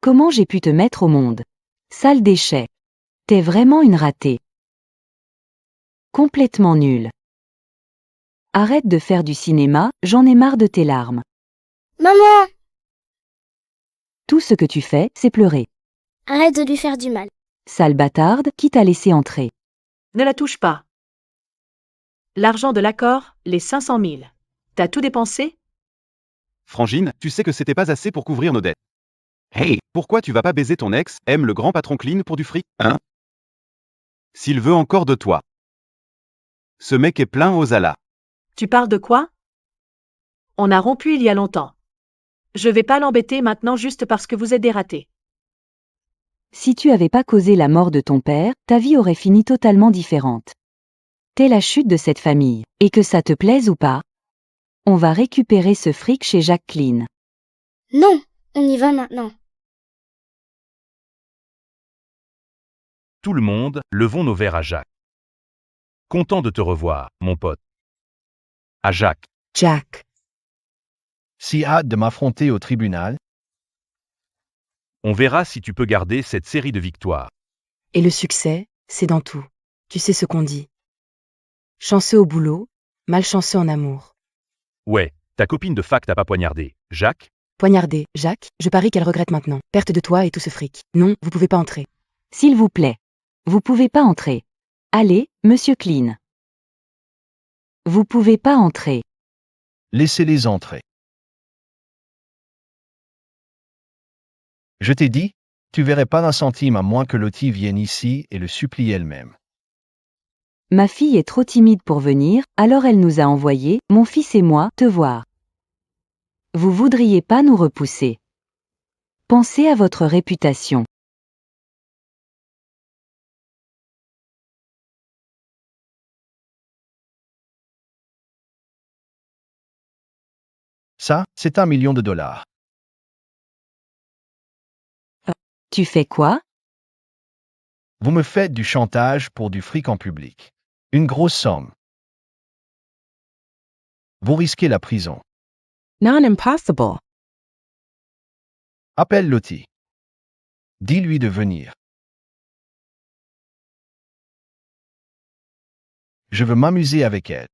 Comment j'ai pu te mettre au monde? Sale déchet. T'es vraiment une ratée. Complètement nulle. Arrête de faire du cinéma, j'en ai marre de tes larmes. Maman, Tout ce que tu fais, c'est pleurer. arrête de lui faire du mal. Sale bâtarde, qui t'a laissé entrer? Ne la touche pas. L'argent de l'accord, les 500 000. T'as tout dépensé? Frangine, tu sais que c'était pas assez pour couvrir nos dettes. Hey, pourquoi tu vas pas baiser ton ex, aime le grand patron Clean pour du fric, hein? S'il veut encore de toi. Ce mec est plein aux alas. Tu parles de quoi? On a rompu il y a longtemps. Je vais pas l'embêter maintenant juste parce que vous êtes des ratés. Si tu avais pas causé la mort de ton père, ta vie aurait fini totalement différente. T'es la chute de cette famille, et que ça te plaise ou pas, on va récupérer ce fric chez Jacques Clean. Non, on y va maintenant. Tout le monde, levons nos verres à Jacques. Content de te revoir, mon pote. À Jacques. Jack. Si hâte de m'affronter au tribunal, On verra si tu peux garder cette série de victoires. Et le succès, c'est dans tout. Tu sais ce qu'on dit. Chanceux au boulot, malchanceux en amour. Ouais, ta copine de fac t'a pas poignardé. Jacques? Poignardé, Jacques, je parie qu'elle regrette maintenant. Perte de toi et tout ce fric. Non, vous pouvez pas entrer. S'il vous plaît. Vous pouvez pas entrer. Allez, monsieur Clean. Vous pouvez pas entrer. laissez-les entrer. Je t'ai dit, tu verrais pas d'un centime à moins que Lottie vienne ici et le supplie elle-même. Ma fille est trop timide pour venir, alors elle nous a envoyés, mon fils et moi, te voir. Vous voudriez pas nous repousser. Pensez à votre réputation. Ça, c'est $1 million. Tu fais quoi? Vous me faites du chantage pour du fric en public. Une grosse somme. Vous risquez la prison. Not impossible. Appelle Lottie. Dis-lui de venir. Je veux m'amuser avec elle.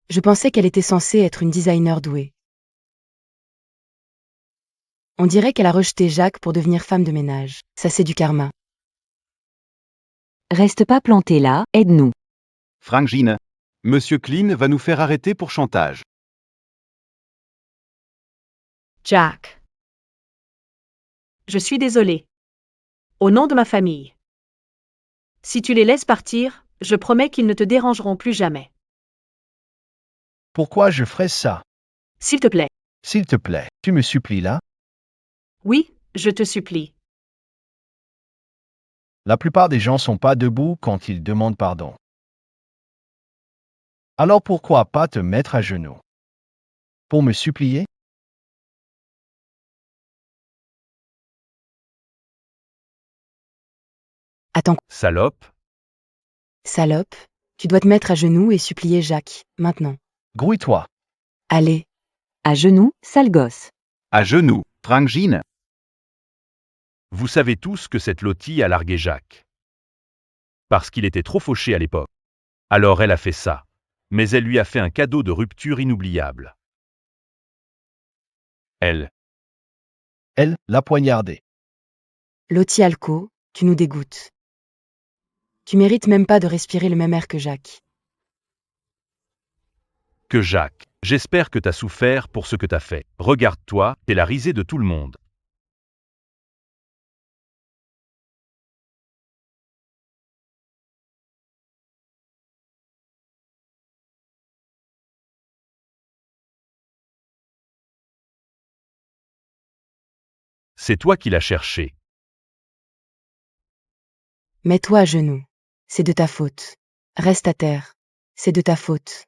Je pensais qu'elle était censée être une designer douée. On dirait qu'elle a rejeté Jacques pour devenir femme de ménage. Ça c'est du karma. Reste pas planté là, aide-nous. Frangine. Monsieur Clean va nous faire arrêter pour chantage. Jack. Je suis désolé. Au nom de ma famille. Si tu les laisses partir, je promets qu'ils ne te dérangeront plus jamais. Pourquoi je ferais ça? S'il te plaît. S'il te plaît, tu me supplies là? Oui, je te supplie. La plupart des gens sont pas debout quand ils demandent pardon. Alors pourquoi pas te mettre à genoux? Pour me supplier? Attends, Salope? salope, tu dois te mettre à genoux et supplier Jacques, maintenant. Grouille-toi. Allez, À genoux, sale gosse. À genoux, Frangine. Vous savez tous que cette Lottie a largué Jacques. Parce qu'il était trop fauché à l'époque. Alors elle a fait ça. Mais elle lui a fait un cadeau de rupture inoubliable. Elle. Elle l'a poignardé. Lottie Alco, tu nous dégoûtes. Tu mérites même pas de respirer le même air que Jacques. Que Jacques. J'espère que t'as souffert pour ce que t'as fait. Regarde-toi, t'es la risée de tout le monde. C'est toi qui l'as cherché. Mets-toi à genoux. C'est de ta faute. Reste à terre. C'est de ta faute.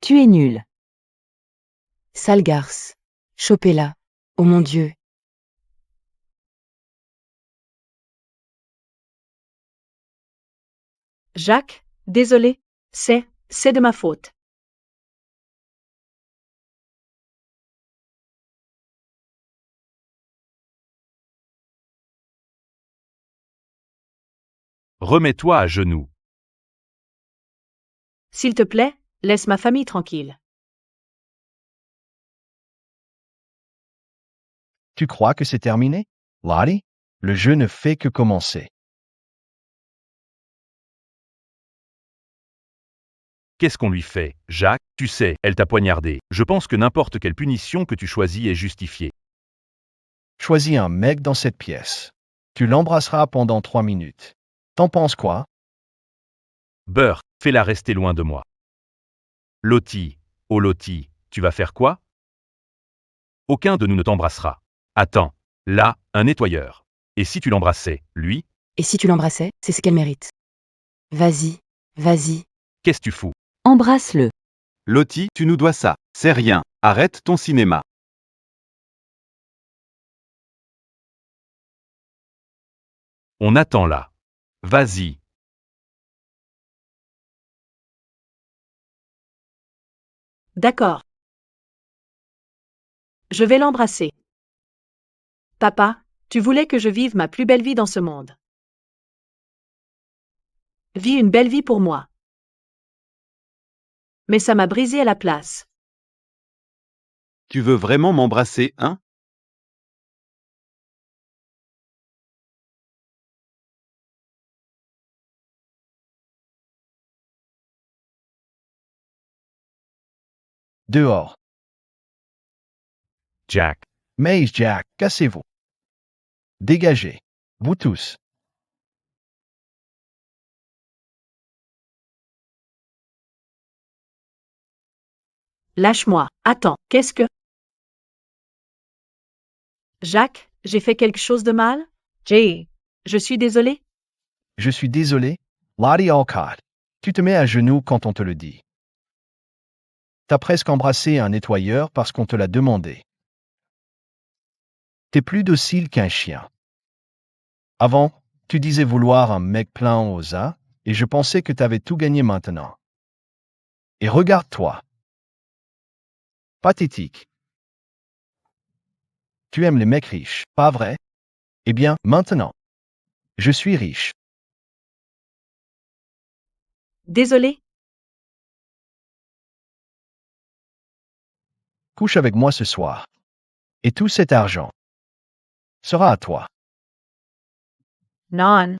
Tu es nul. Sale garce. Chopez-la. Oh mon Dieu. Jacques, désolé, c'est de ma faute. Remets-toi à genoux. S'il te plaît, laisse ma famille tranquille. Tu crois que c'est terminé, Lottie? Le jeu ne fait que commencer. Qu'est-ce qu'on lui fait, Jacques? Tu sais, elle t'a poignardé. Je pense que n'importe quelle punition que tu choisis est justifiée. Choisis un mec dans cette pièce. Tu l'embrasseras pendant 3 minutes. T'en penses quoi? Beurre, fais-la rester loin de moi. Lottie, oh Lottie, tu vas faire quoi? Aucun de nous ne t'embrassera. Attends, là, un nettoyeur. Et si tu l'embrassais, lui? Et si tu l'embrassais, c'est ce qu'elle mérite. Vas-y, vas-y. Qu'est-ce que tu fous? Embrasse-le. Lottie, tu nous dois ça. C'est rien. Arrête ton cinéma. On attend là. Vas-y. D'accord. Je vais l'embrasser. Papa, tu voulais que je vive ma plus belle vie dans ce monde. Vis une belle vie pour moi. Mais ça m'a brisé à la place. Tu veux vraiment m'embrasser, hein? Dehors. Jack. Mais Jack, cassez-vous. Dégagez. Vous tous. Lâche-moi. Attends, qu'est-ce que... Jacques, j'ai fait quelque chose de mal? Jay, je suis désolé. Je suis désolé, Lottie Alcott. Tu te mets à genoux quand on te le dit. T'as presque embrassé un nettoyeur parce qu'on te l'a demandé. T'es plus docile qu'un chien. Avant, tu disais vouloir un mec plein aux as, et je pensais que t'avais tout gagné maintenant. Et regarde-toi. Pathétique. Tu aimes les mecs riches, pas vrai? Eh bien, maintenant. Je suis riche. Désolé. Couche avec moi ce soir. Et tout cet argent sera à toi. Non.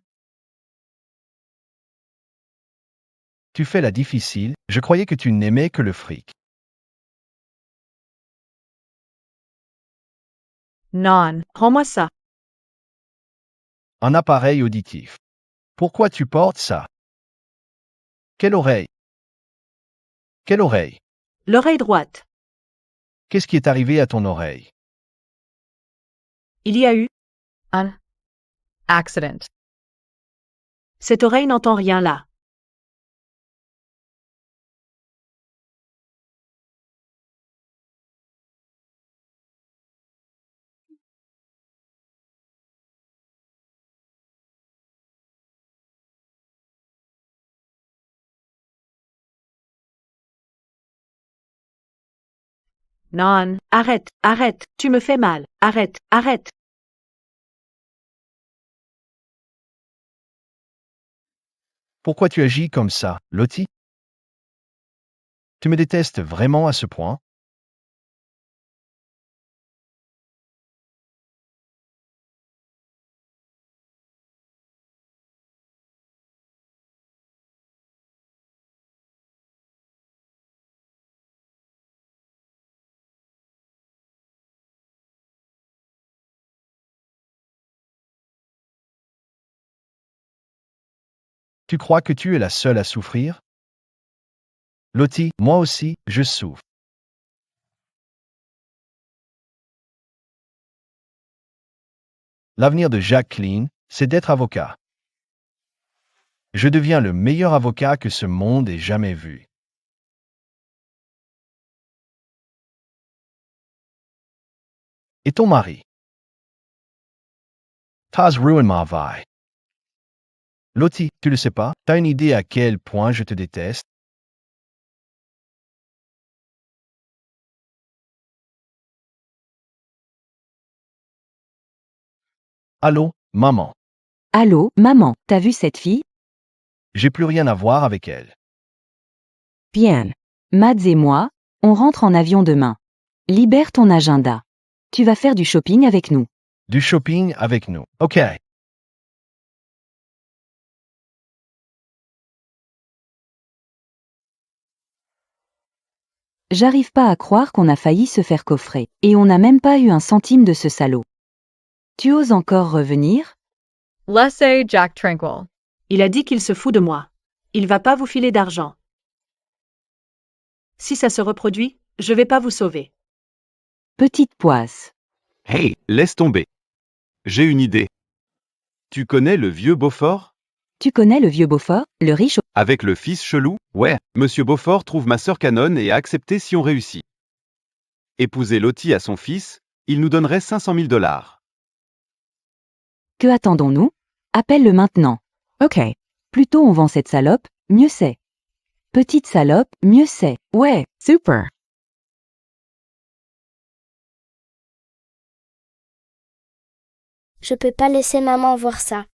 Tu fais la difficile, je croyais que tu n'aimais que le fric. Non, rends-moi ça. Un appareil auditif. Pourquoi tu portes ça? Quelle oreille? Quelle oreille? L'oreille droite. Qu'est-ce qui est arrivé à ton oreille? Il y a eu... An accident. Cette oreille n'entend rien là. Non, arrête, arrête, tu me fais mal. Arrête, arrête. Pourquoi tu agis comme ça, Lottie? Tu me détestes vraiment à ce point? Tu crois que tu es la seule à souffrir? Lottie, moi aussi, je souffre. L'avenir de Jacqueline, c'est d'être avocat. Je deviens le meilleur avocat que ce monde ait jamais vu. Et ton mari? T'as ruiné ma vie. Lottie, tu le sais pas? T'as une idée à quel point je te déteste? Allô, maman. Allô, maman, t'as vu cette fille? J'ai plus rien à voir avec elle. Bien. Mads et moi, on rentre en avion demain. Libère ton agenda. Tu vas faire du shopping avec nous. Du shopping avec nous. OK. J'arrive pas à croire qu'on a failli se faire coffrer, et on n'a même pas eu un centime de ce salaud. Tu oses encore revenir? Laissez Jack tranquille. Il a dit qu'il se fout de moi. Il va pas vous filer d'argent. Si ça se reproduit, je vais pas vous sauver. Petite poisse. Hey, laisse tomber. J'ai une idée. Tu connais le vieux Beaufort? Tu connais le vieux Beaufort, le riche Avec le fils chelou? Ouais, Monsieur Beaufort trouve ma sœur Canon et a accepté si on réussit. Épouser Lottie à son fils, il nous donnerait 500 000 $. Que attendons-nous? Appelle-le maintenant. Ok. Plus tôt on vend cette salope, mieux c'est. Petite salope, mieux c'est. Ouais. Super. Je peux pas laisser maman voir ça.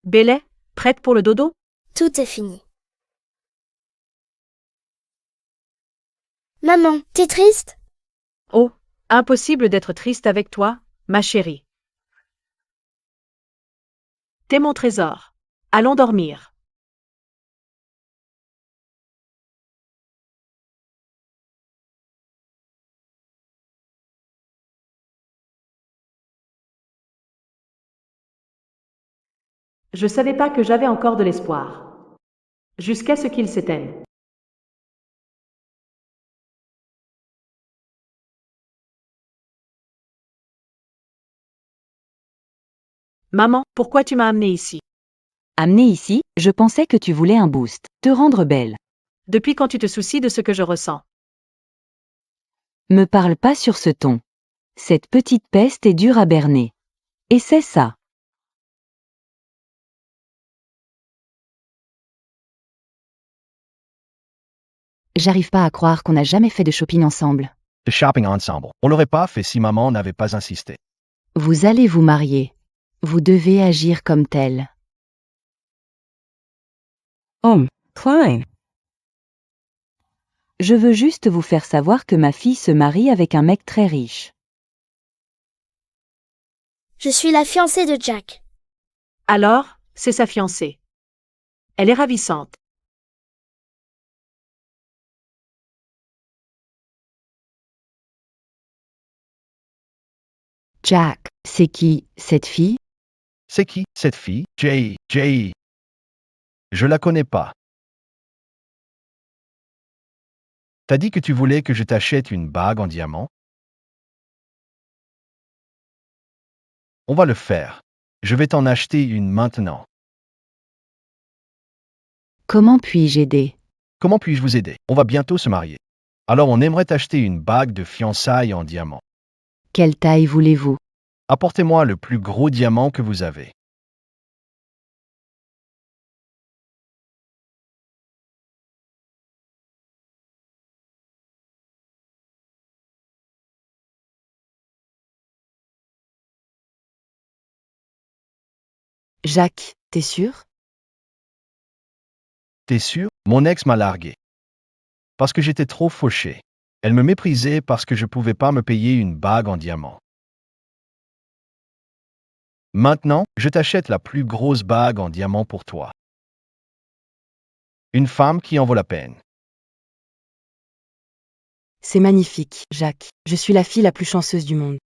Bellet, prête pour le dodo? Tout est fini. Maman, t'es triste? Oh, impossible d'être triste avec toi, ma chérie. T'es mon trésor. Allons dormir. Je savais pas que j'avais encore de l'espoir. Jusqu'à ce qu'il s'éteigne. Maman, pourquoi tu m'as amené ici? Amené ici, je pensais que tu voulais un boost. Te rendre belle. Depuis quand tu te soucies de ce que je ressens? Me parle pas sur ce ton. Cette petite peste est dure à berner. Et c'est ça. J'arrive pas à croire qu'on n'a jamais fait de shopping ensemble. De shopping ensemble. On l'aurait pas fait si maman n'avait pas insisté. Vous allez vous marier. Vous devez agir comme tel. Klein. Je veux juste vous faire savoir que ma fille se marie avec un mec très riche. Je suis la fiancée de Jack. Alors, c'est sa fiancée. Elle est ravissante. Jack, c'est qui, cette fille? C'est qui, cette fille? Jay. Je la connais pas. T'as dit que tu voulais que je t'achète une bague en diamant? On va le faire. Je vais t'en acheter une maintenant. Comment puis-je aider? Comment puis-je vous aider? On va bientôt se marier. Alors on aimerait t'acheter une bague de fiançailles en diamant. Quelle taille voulez-vous? Apportez-moi le plus gros diamant que vous avez. Jacques, t'es sûr? T'es sûr? Mon ex m'a largué. Parce que j'étais trop fauché. Elle me méprisait parce que je pouvais pas me payer une bague en diamant. Maintenant, je t'achète la plus grosse bague en diamant pour toi. Une femme qui en vaut la peine. C'est magnifique, Jacques. Je suis la fille la plus chanceuse du monde.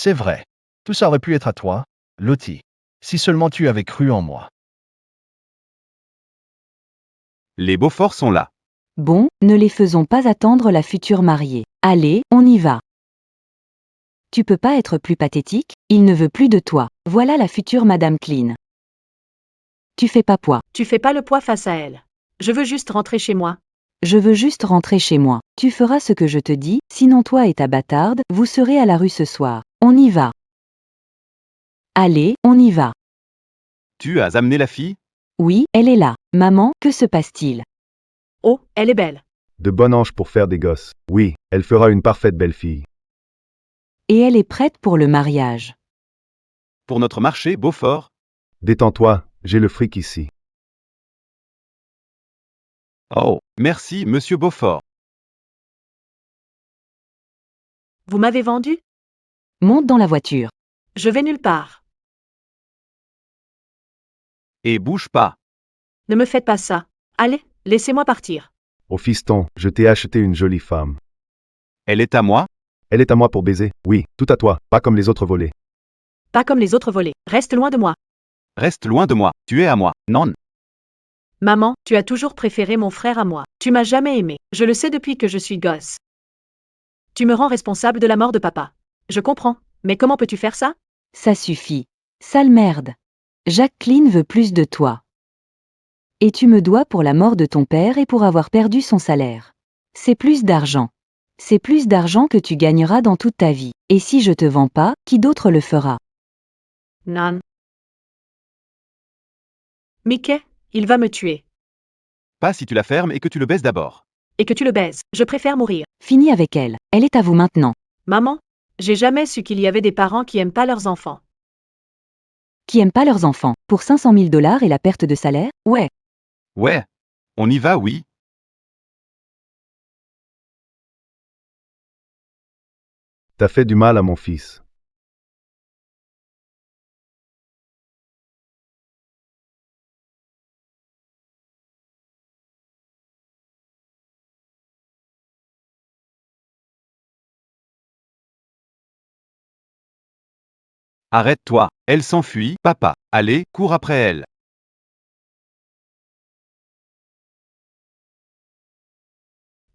C'est vrai. Tout ça aurait pu être à toi, Lottie, si seulement tu avais cru en moi. Les Beaufort sont là. Bon, ne les faisons pas attendre la future mariée. Allez, on y va. Tu peux pas être plus pathétique, il ne veut plus de toi. Voilà la future Madame Clean. Tu fais pas poids. Tu fais pas le poids face à elle. Je veux juste rentrer chez moi. Je veux juste rentrer chez moi. Tu feras ce que je te dis, sinon toi et ta bâtarde, vous serez à la rue ce soir. On y va. Allez, on y va. Tu as amené la fille? Oui, elle est là. Maman, que se passe-t-il? Oh, elle est belle. De bon ange pour faire des gosses. Oui, elle fera une parfaite belle-fille. Et elle est prête pour le mariage. Pour notre marché, Beaufort? Détends-toi, j'ai le fric ici. Oh, merci, monsieur Beaufort. Vous m'avez vendu? Monte dans la voiture. Je vais nulle part. Et bouge pas. Ne me faites pas ça. Allez, laissez-moi partir. Oh fiston, je t'ai acheté une jolie femme. Elle est à moi? Elle est à moi pour baiser. Oui, tout à toi, pas comme les autres volets. Pas comme les autres volets. Reste loin de moi. Reste loin de moi. Tu es à moi. Non. Maman, tu as toujours préféré mon frère à moi. Tu m'as jamais aimé. Je le sais depuis que je suis gosse. Tu me rends responsable de la mort de papa. Je comprends. Mais comment peux-tu faire ça? Ça suffit. Sale merde. Jack Clean veut plus de toi. Et tu me dois pour la mort de ton père et pour avoir perdu son salaire. C'est plus d'argent. C'est plus d'argent que tu gagneras dans toute ta vie. Et si je te vends pas, qui d'autre le fera? Non. Mickey, il va me tuer. Pas si tu la fermes et que tu le baises d'abord. Et que tu le baises. Je préfère mourir. Finis avec elle. Elle est à vous maintenant. Maman, j'ai jamais su qu'il y avait des parents qui aiment pas leurs enfants. Qui aiment pas leurs enfants. Pour 500 000 $ et la perte de salaire? Ouais. Ouais. On y va, oui. T'as fait du mal à mon fils. Arrête-toi. Elle s'enfuit, papa. Allez, cours après elle.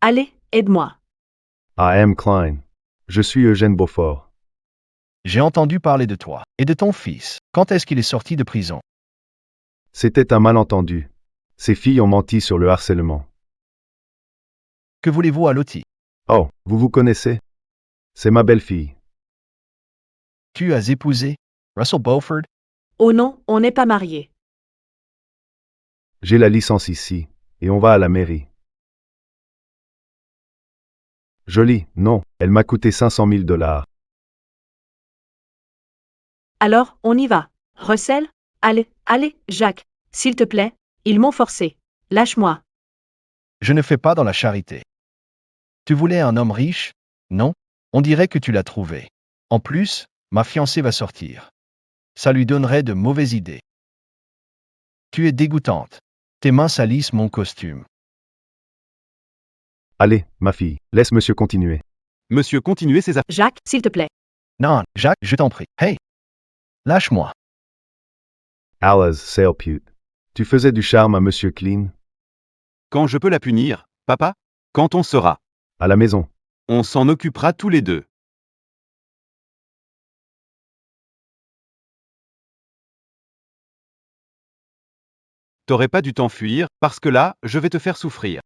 Allez, aide-moi. I am Klein. Je suis Eugène Beaufort. J'ai entendu parler de toi et de ton fils. Quand est-ce qu'il est sorti de prison? C'était un malentendu. Ces filles ont menti sur le harcèlement. Que voulez-vous à Lottie? Oh, vous vous connaissez? C'est ma belle-fille. Tu as épousé Russell Beaufort? Oh non, on n'est pas mariés. J'ai la licence ici, et on va à la mairie. Jolie, non, elle m'a coûté 500 000 $. Alors, on y va. Russell? Allez, allez, Jacques. S'il te plaît, ils m'ont forcé. Lâche-moi. Je ne fais pas dans la charité. Tu voulais un homme riche? Non? On dirait que tu l'as trouvé. En plus, ma fiancée va sortir. Ça lui donnerait de mauvaises idées. Tu es dégoûtante. Tes mains salissent mon costume. Allez, ma fille, laisse monsieur continuer. Monsieur, continuez ses affaires. Jacques, s'il te plaît. Non, Jacques, je t'en prie. Hey! Lâche-moi. Allah's sale pute. Tu faisais du charme à monsieur Clean? Quand je peux la punir, papa? Quand on sera. À la maison. On s'en occupera tous les deux. T'aurais pas dû t'enfuir, parce que là, je vais te faire souffrir.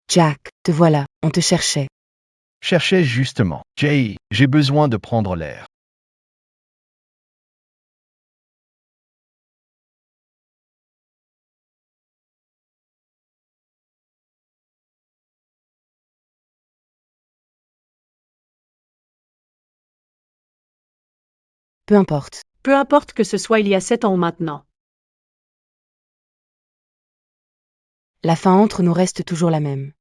Jack, te voilà, on te cherchait. Cherchais justement. Jay, j'ai besoin de prendre l'air. Peu importe. Peu importe que ce soit il y a 7 ans ou maintenant. La fin entre nous reste toujours la même.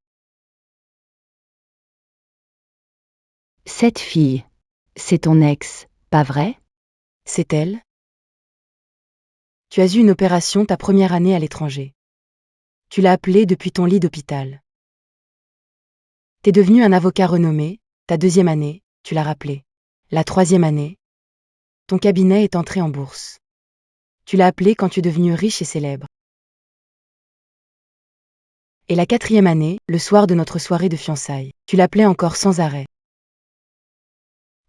Cette fille, c'est ton ex, pas vrai? C'est elle? Tu as eu une opération ta première année à l'étranger. Tu l'as appelée depuis ton lit d'hôpital. T'es devenu un avocat renommé, ta deuxième année, tu l'as rappelé. La troisième année, ton cabinet est entré en bourse. Tu l'as appelé quand tu es devenu riche et célèbre. Et la 4e année, le soir de notre soirée de fiançailles, tu l'appelais encore sans arrêt.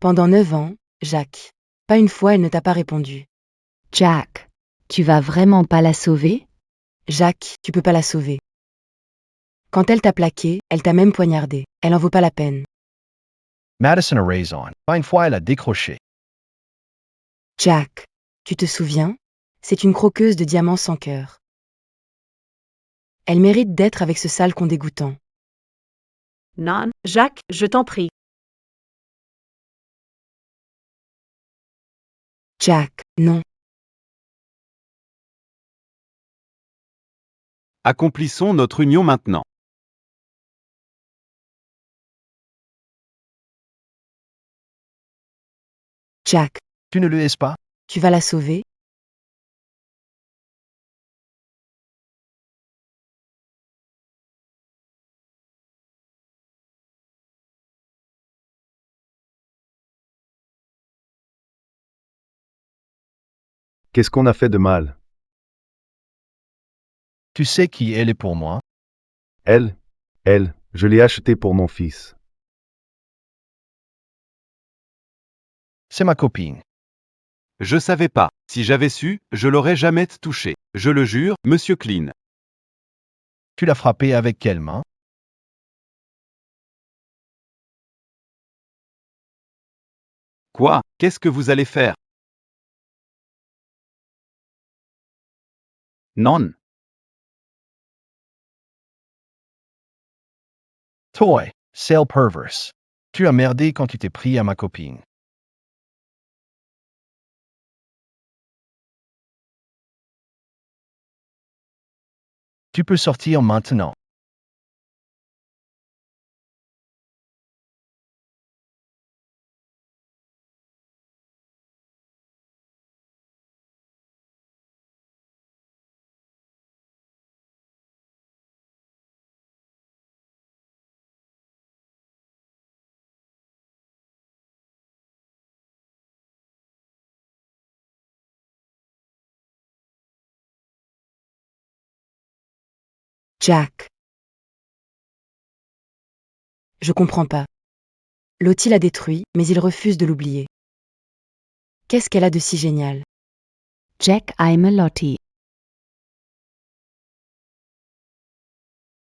Pendant 9 ans, Jacques. Pas une fois elle ne t'a pas répondu. Jack, tu vas vraiment pas la sauver? Jacques, tu peux pas la sauver. Quand elle t'a plaqué, elle t'a même poignardé. Elle en vaut pas la peine. Madison a raison. Pas une fois elle a décroché. Jack, tu te souviens? C'est une croqueuse de diamants sans cœur. Elle mérite d'être avec ce sale con dégoûtant. Non, Jacques, je t'en prie. Jack, non. Accomplissons notre union maintenant. Jack, Tu ne le laisses pas? tu vas la sauver? Qu'est-ce qu'on a fait de mal? Tu sais qui elle est pour moi? Elle, je l'ai achetée pour mon fils. C'est ma copine. Je savais pas. Si j'avais su, je l'aurais jamais touché. Je le jure, monsieur Clean. Tu l'as frappée avec quelle main? Quoi? Qu'est-ce que vous allez faire? Non. Toi, sale perverse. Tu as merdé quand tu t'es pris à ma copine. Tu peux sortir maintenant. Jack. Je comprends pas. Lottie l'a détruit, mais il refuse de l'oublier. Qu'est-ce qu'elle a de si génial? Jack, I'm a Lottie.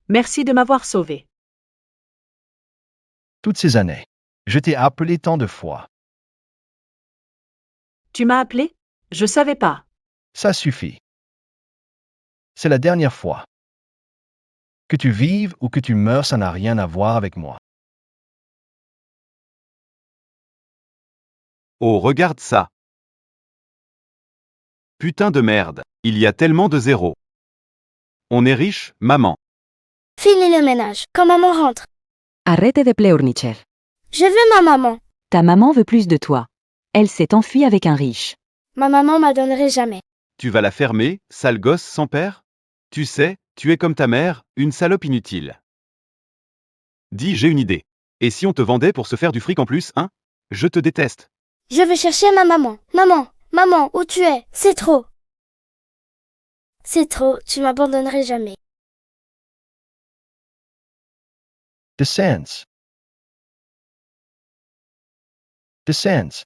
Merci de m'avoir sauvé. Toutes ces années. Je t'ai appelé tant de fois. Tu m'as appelé? Je savais pas. Ça suffit. C'est la dernière fois. Que tu vives ou que tu meurs, ça n'a rien à voir avec moi. Oh, regarde ça. Putain de merde. Il y a tellement de zéros. On est riche, maman. Finis le ménage, quand maman rentre. Arrête de pleurnicher. Je veux ma maman. Ta maman veut plus de toi. Elle s'est enfuie avec un riche. Ma maman m'a donnerait jamais. Tu vas la fermer, sale gosse sans père? Tu sais, tu es comme ta mère, une salope inutile. Dis, j'ai une idée. Et si on te vendait pour se faire du fric en plus, hein? Je te déteste. Je veux chercher ma maman. Maman, où tu es? C'est trop. C'est trop, tu m'abandonnerais jamais. Descends. Descends.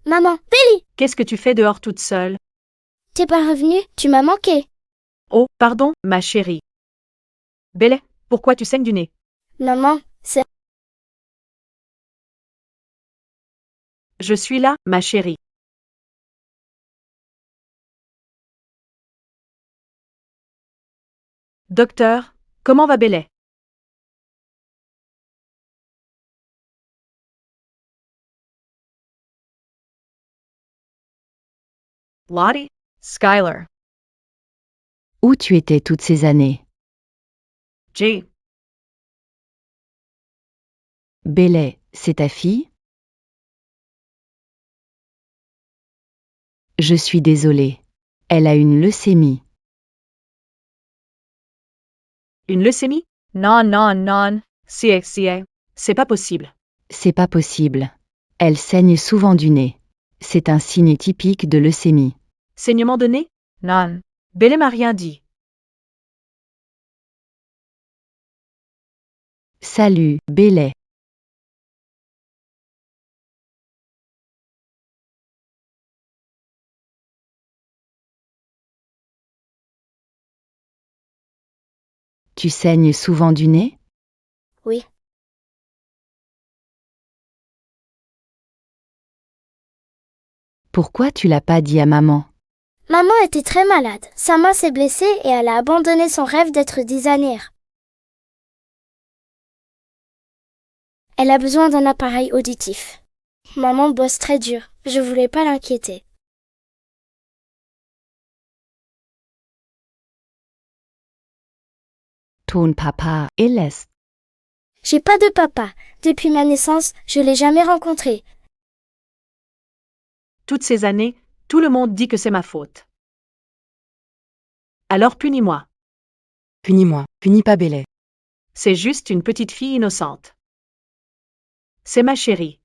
Maman, Billy, Qu'est-ce que tu fais dehors toute seule? t'es pas revenue? Tu m'as manqué. Oh, pardon, ma chérie. Belle, pourquoi tu saignes du nez? Maman, c'est... Je suis là, ma chérie. Docteur, comment va Belle? Lottie? Skylar. Où tu étais toutes ces années? Jay. Belle, c'est ta fille? Je suis désolée. Elle a une leucémie. Une leucémie? Non. CXCA. C'est pas possible. C'est pas possible. Elle saigne souvent du nez. C'est un signe typique de leucémie. Saignement de nez? Non. Belle m'a rien dit. Salut, Bélé. Tu saignes souvent du nez? Oui. Pourquoi tu l'as pas dit à maman? Maman était très malade. Sa main s'est blessée et elle a abandonné son rêve d'être designer. Elle a besoin d'un appareil auditif. Maman bosse très dur. Je voulais pas l'inquiéter. Ton papa est l'est. J'ai pas de papa. Depuis ma naissance, je l'ai jamais rencontré. Toutes ces années, tout le monde dit que c'est ma faute. Alors punis-moi. Punis-moi, punis pas Bélé. C'est juste une petite fille innocente. C'est ma chérie.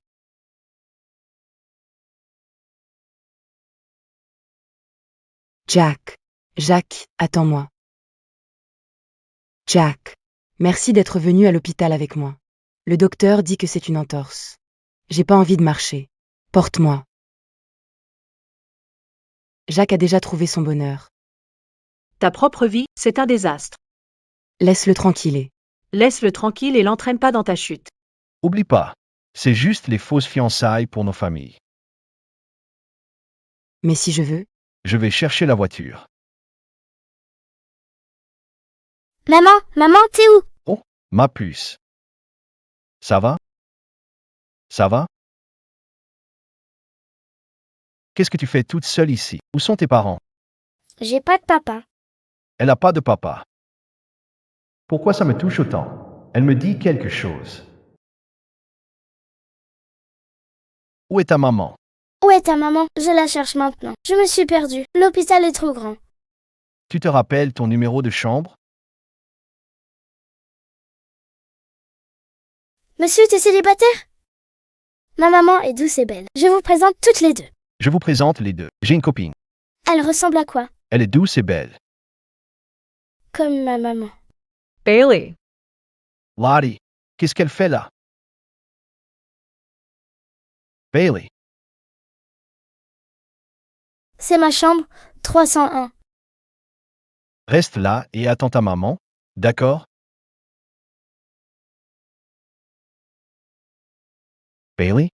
Jack. Jacques, attends-moi. Jack. Merci d'être venu à l'hôpital avec moi. Le docteur dit que c'est une entorse. J'ai pas envie de marcher. Porte-moi. Jacques a déjà trouvé son bonheur. Ta propre vie, c'est un désastre. Laisse-le tranquille. Laisse-le tranquille et l'entraîne pas dans ta chute. Oublie pas, c'est juste les fausses fiançailles pour nos familles. Mais si je veux, Je vais chercher la voiture. Maman, t'es où? Oh, ma puce. Ça va? Ça va? Qu'est-ce que tu fais toute seule ici? Où sont tes parents? J'ai pas de papa. Elle n'a pas de papa. Pourquoi ça me touche autant? Elle me dit quelque chose. Où est ta maman? Où est ta maman? Je la cherche maintenant. Je me suis perdue. L'hôpital est trop grand. Tu te rappelles ton numéro de chambre? Monsieur, t'es célibataire? Ma maman est douce et belle. Je vous présente toutes les deux. Je vous présente les deux. J'ai une copine. Elle ressemble à quoi? Elle est douce et belle. Comme ma maman. Bailey. Lottie, qu'est-ce qu'elle fait là? Bailey, C'est ma chambre, 301. reste là et attends ta maman, d'accord? Bailey?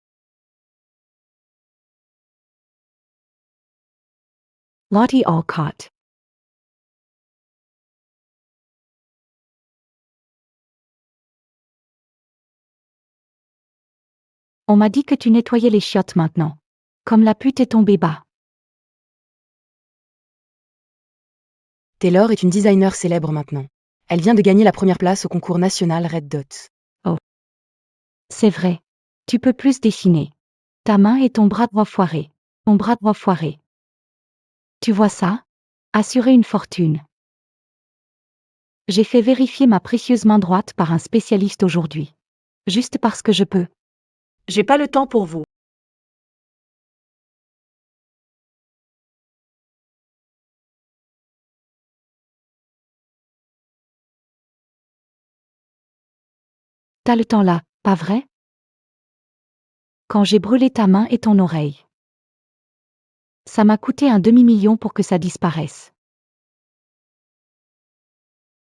Lottie Alcott. On m'a dit que tu nettoyais les chiottes maintenant. Comme la pute est tombée bas. Taylor est une designer célèbre maintenant. Elle vient de gagner la première place au concours national Red Dot. C'est vrai. Tu peux plus dessiner. Ta main et ton bras droit foiré. Ton bras droit foiré. Tu vois ça? Assurer une fortune. J'ai fait vérifier ma précieuse main droite par un spécialiste aujourd'hui. Juste parce que je peux. J'ai pas le temps pour vous. T'as le temps là, pas vrai? Quand j'ai brûlé ta main et ton oreille. Ça m'a coûté un demi-million pour que ça disparaisse.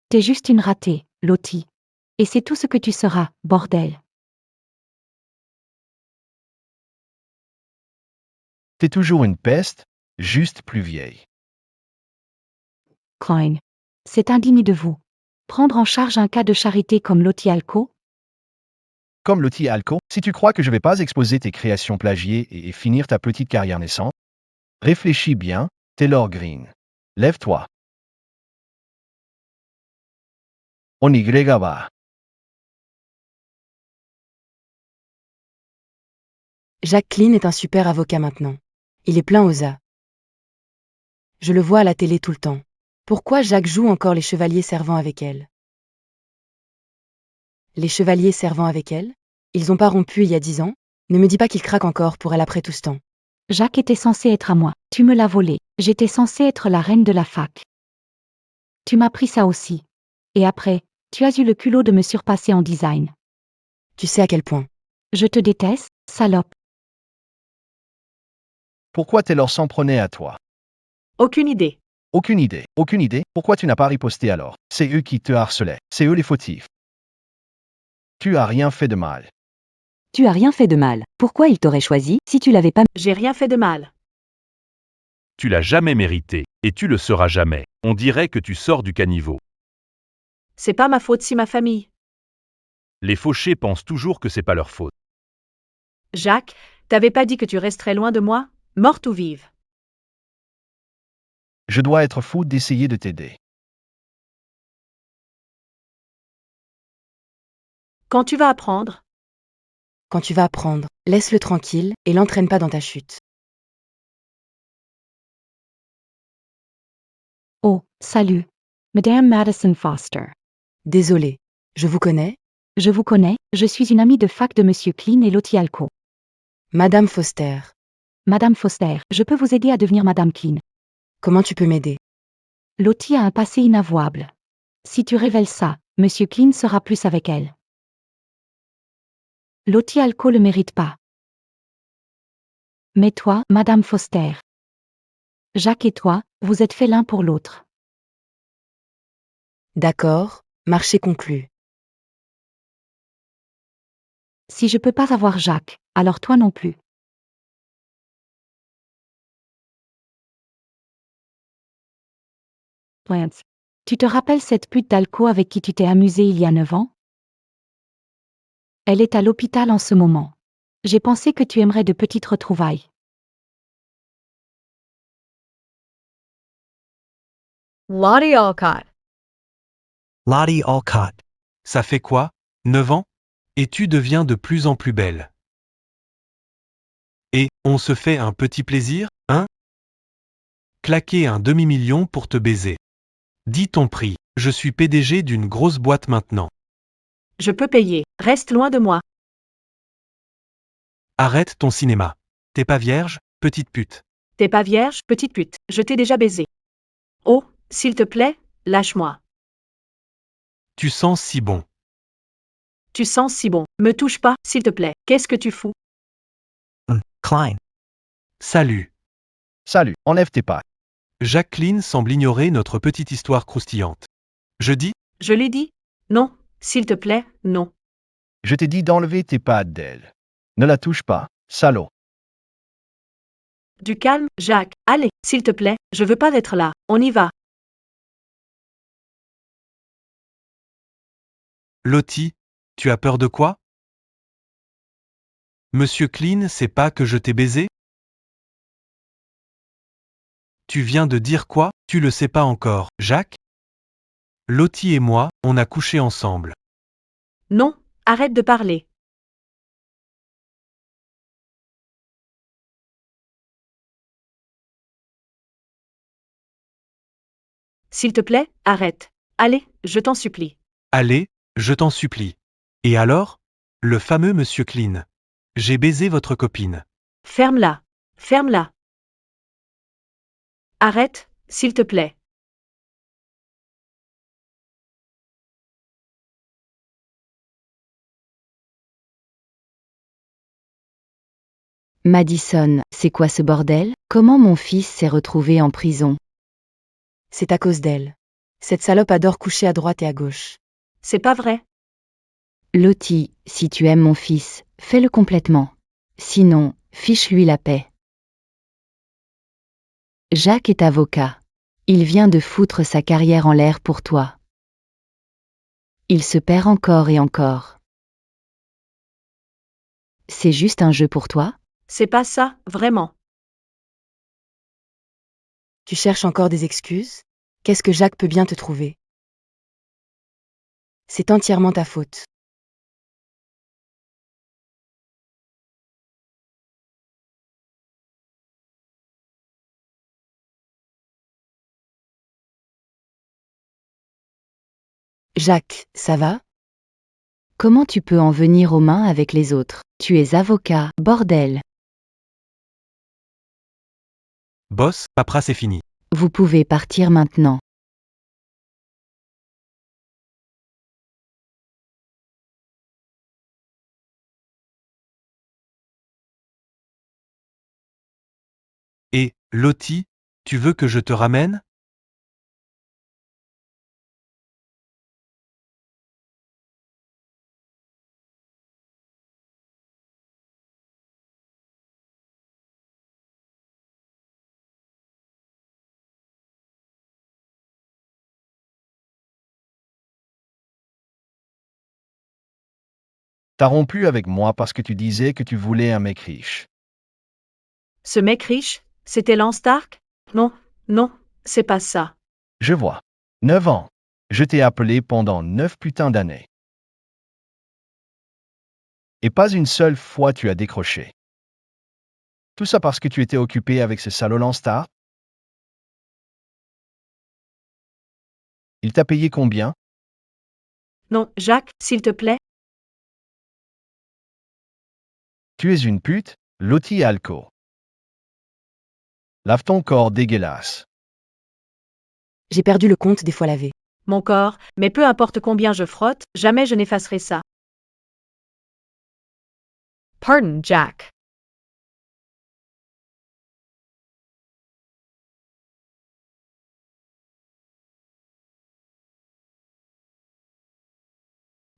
T'es juste une ratée, Lottie. Et c'est tout ce que tu seras, bordel. T'es toujours une peste, juste plus vieille. Coin. C'est indigne de vous. Prendre en charge un cas de charité comme Lottie Alco? Comme Lottie Alco, si tu crois que je vais pas exposer tes créations plagiées et finir ta petite carrière naissante, réfléchis bien, Taylor Green. Lève-toi. On y va. Jacques Klein est un super avocat maintenant. Il est plein aux as. Je le vois à la télé tout le temps. Pourquoi Jacques joue encore les chevaliers servant avec elle? Les chevaliers servant avec elle? Ils ont pas rompu il y a 10 ans? Ne me dis pas qu'il craque encore pour elle après tout ce temps. Jacques était censé être à moi. Tu me l'as volé. J'étais censée être la reine de la fac. Tu m'as pris ça aussi. Et après, tu as eu le culot de me surpasser en design. Tu sais à quel point. Je te déteste, salope. Pourquoi Taylor s'en prenait à toi? Aucune idée. Aucune idée. Aucune idée. Pourquoi tu n'as pas riposté alors? C'est eux qui te harcelaient. C'est eux les fautifs. Tu as rien fait de mal. Tu as rien fait de mal. Pourquoi il t'aurait choisi si tu l'avais pas... J'ai rien fait de mal. Tu l'as jamais mérité, et tu le seras jamais. On dirait que tu sors du caniveau. C'est pas ma faute si ma famille. Les fauchés pensent toujours que c'est pas leur faute. Jacques, t'avais pas dit que tu resterais loin de moi, morte ou vive? Je dois être fou d'essayer de t'aider. Quand tu vas apprendre? Quand tu vas apprendre, laisse-le tranquille et l'entraîne pas dans ta chute. Oh, salut. Madame Madison Foster. Désolé. Je vous connais? Je vous connais, je suis une amie de fac de Monsieur Clean et Lottie Alco. Madame Foster. Madame Foster, je peux vous aider à devenir Madame Clean. Comment tu peux m'aider? Lottie a un passé inavouable. Si tu révèles ça, Monsieur Clean sera plus avec elle. Lottie Alco le mérite pas. Mais toi, Madame Foster. Jacques et toi, vous êtes faits l'un pour l'autre. D'accord, marché conclu. Si je peux pas avoir Jacques, alors toi non plus. Lance, tu te rappelles cette pute d'Alco avec qui tu t'es amusé il y a 9 ans? Elle est à l'hôpital en ce moment. J'ai pensé que tu aimerais de petites retrouvailles. Lottie Alcott. Lottie Alcott. Ça fait quoi, 9 ans? Et tu deviens de plus en plus belle. Et, on se fait un petit plaisir, hein? Claquer un demi-million pour te baiser. Dis ton prix, je suis PDG d'une grosse boîte maintenant. Je peux payer, reste loin de moi. Arrête ton cinéma. T'es pas vierge, petite pute. T'es pas vierge, petite pute, je t'ai déjà baisé. Oh, s'il te plaît, lâche-moi. Tu sens si bon. Tu sens si bon, me touche pas, s'il te plaît, qu'est-ce que tu fous? Klein. Salut. Salut, enlève tes pas. Jacqueline semble ignorer notre petite histoire croustillante. Je dis, Je l'ai dit? Non, s'il te plaît, non. Je t'ai dit d'enlever tes pattes d'elle. Ne la touche pas, salaud. Du calme, Jacques, allez, s'il te plaît, je veux pas être là, on y va. Lottie, tu as peur de quoi? Monsieur Clean sait pas que je t'ai baisé? Tu viens de dire quoi? Tu le sais pas encore, Jacques? Lottie et moi, on a couché ensemble. Non, arrête de parler. S'il te plaît, arrête. Allez, je t'en supplie. Allez, je t'en supplie. Et alors? Le fameux Monsieur Clean. J'ai baisé votre copine. Ferme-la. Ferme-la. Arrête, s'il te plaît. Madison, c'est quoi ce bordel? Comment mon fils s'est retrouvé en prison? C'est à cause d'elle. Cette salope adore coucher à droite et à gauche. C'est pas vrai. Lottie, si tu aimes mon fils, fais-le complètement. Sinon, fiche-lui la paix. Jacques est avocat. Il vient de foutre sa carrière en l'air pour toi. Il se perd encore et encore. C'est juste un jeu pour toi? C'est pas ça, vraiment. Tu cherches encore des excuses? Qu'est-ce que Jacques peut bien te trouver? C'est entièrement ta faute. Jacques, ça va? Comment tu peux en venir aux mains avec les autres? Tu es avocat, bordel. Boss, paperasse c'est fini. Vous pouvez partir maintenant. Et, Lottie, tu veux que je te ramène? T'as rompu avec moi parce que tu disais que tu voulais un mec riche. Ce mec riche, c'était Lance Stark? Non, non, c'est pas ça. Je vois. 9 ans. Je t'ai appelé pendant 9 putains d'années. Et pas une seule fois tu as décroché. Tout ça parce que tu étais occupé avec ce salaud Lance-Star? Il t'a payé combien? Non, Jacques, s'il te plaît. Tu es une pute, Lottie Alco. Lave ton corps dégueulasse. J'ai perdu le compte des fois lavées. Mon corps, mais peu importe combien je frotte, jamais je n'effacerai ça. Pardon, Jack.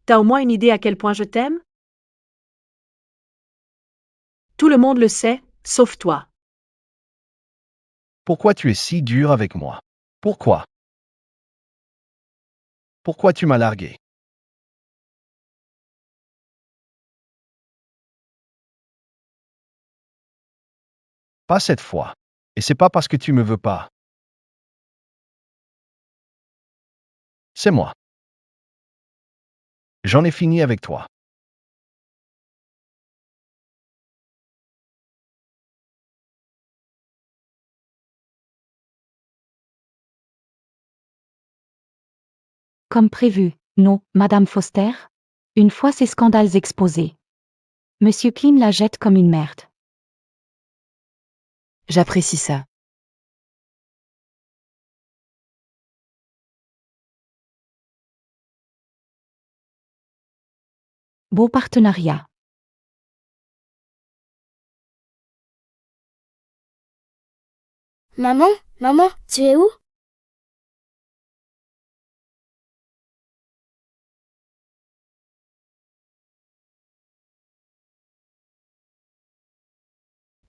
T'as au moins une idée à quel point je t'aime? Tout le monde le sait, sauf toi. Pourquoi tu es si dur avec moi? Pourquoi? Pourquoi tu m'as largué? Pas cette fois. Et c'est pas parce que tu me veux pas. C'est moi. J'en ai fini avec toi. Comme prévu, non, Madame Foster? Une fois ces scandales exposés. Monsieur Klein la jette comme une merde. J'apprécie ça. Beau partenariat. Maman, maman, tu es où?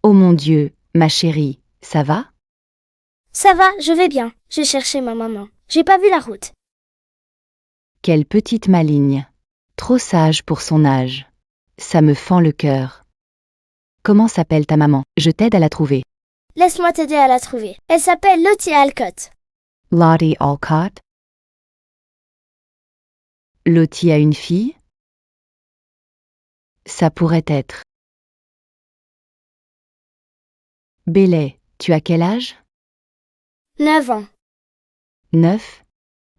Oh mon Dieu, ma chérie, ça va? Ça va, je vais bien. J'ai cherché ma maman. J'ai pas vu la route. Quelle petite maligne. Trop sage pour son âge. Ça me fend le cœur. Comment s'appelle ta maman? Je t'aide à la trouver. Laisse-moi t'aider à la trouver. Elle s'appelle Lottie Alcott. Lottie Alcott? Lottie a une fille? Ça pourrait être. Bailey, tu as quel âge? 9 ans. 9.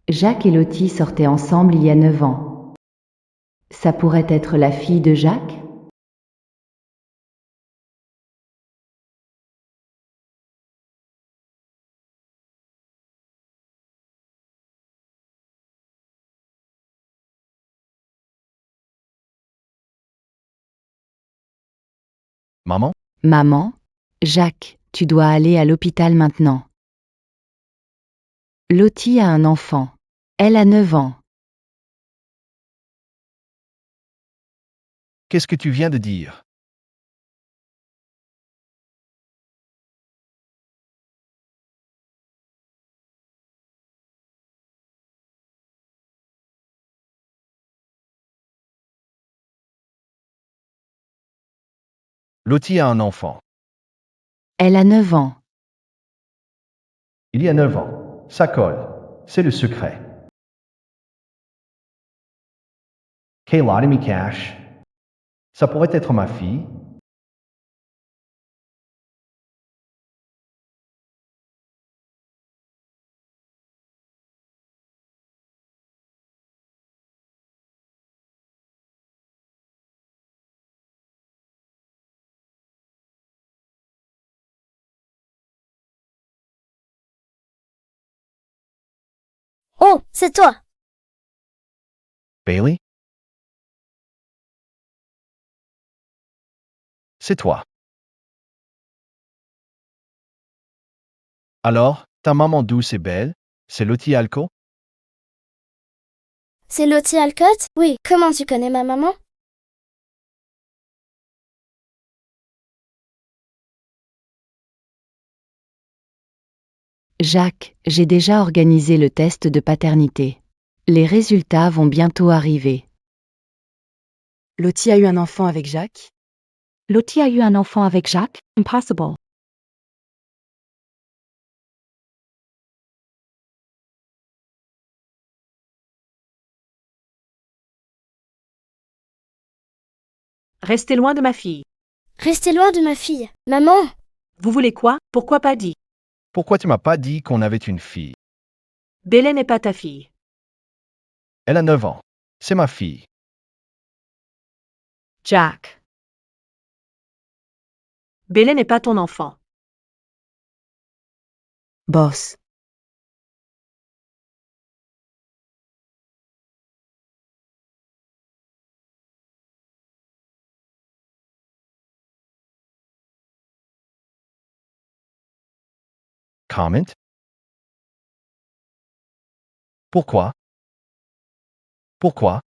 Jacques et Lottie sortaient ensemble il y a 9 ans. Ça pourrait être la fille de Jacques? Maman? Maman? Jacques, tu dois aller à l'hôpital maintenant. Lottie a un enfant. Elle a 9 ans. Qu'est-ce que tu viens de dire? Lottie a un enfant. Elle a 9 ans. Il y a 9 ans. Ça colle. C'est le secret. Kayla me cash. Ça pourrait être ma fille. Oh, c'est toi. Bailey? C'est toi. Alors, ta maman douce et belle, c'est Lottie Alco? C'est Lottie Alcott? Oui, comment tu connais ma maman? Jacques, j'ai déjà organisé le test de paternité. Les résultats vont bientôt arriver. Lottie a eu un enfant avec Jacques? Lottie a eu un enfant avec Jacques? Impossible. Restez loin de ma fille. Restez loin de ma fille. Maman! Vous voulez quoi? Pourquoi pas dit? Pourquoi tu m'as pas dit qu'on avait une fille? Bélé n'est pas ta fille. Elle a 9 ans. C'est ma fille. Jack. Bélé n'est pas ton enfant. Boss. Comment? Pourquoi? Pourquoi?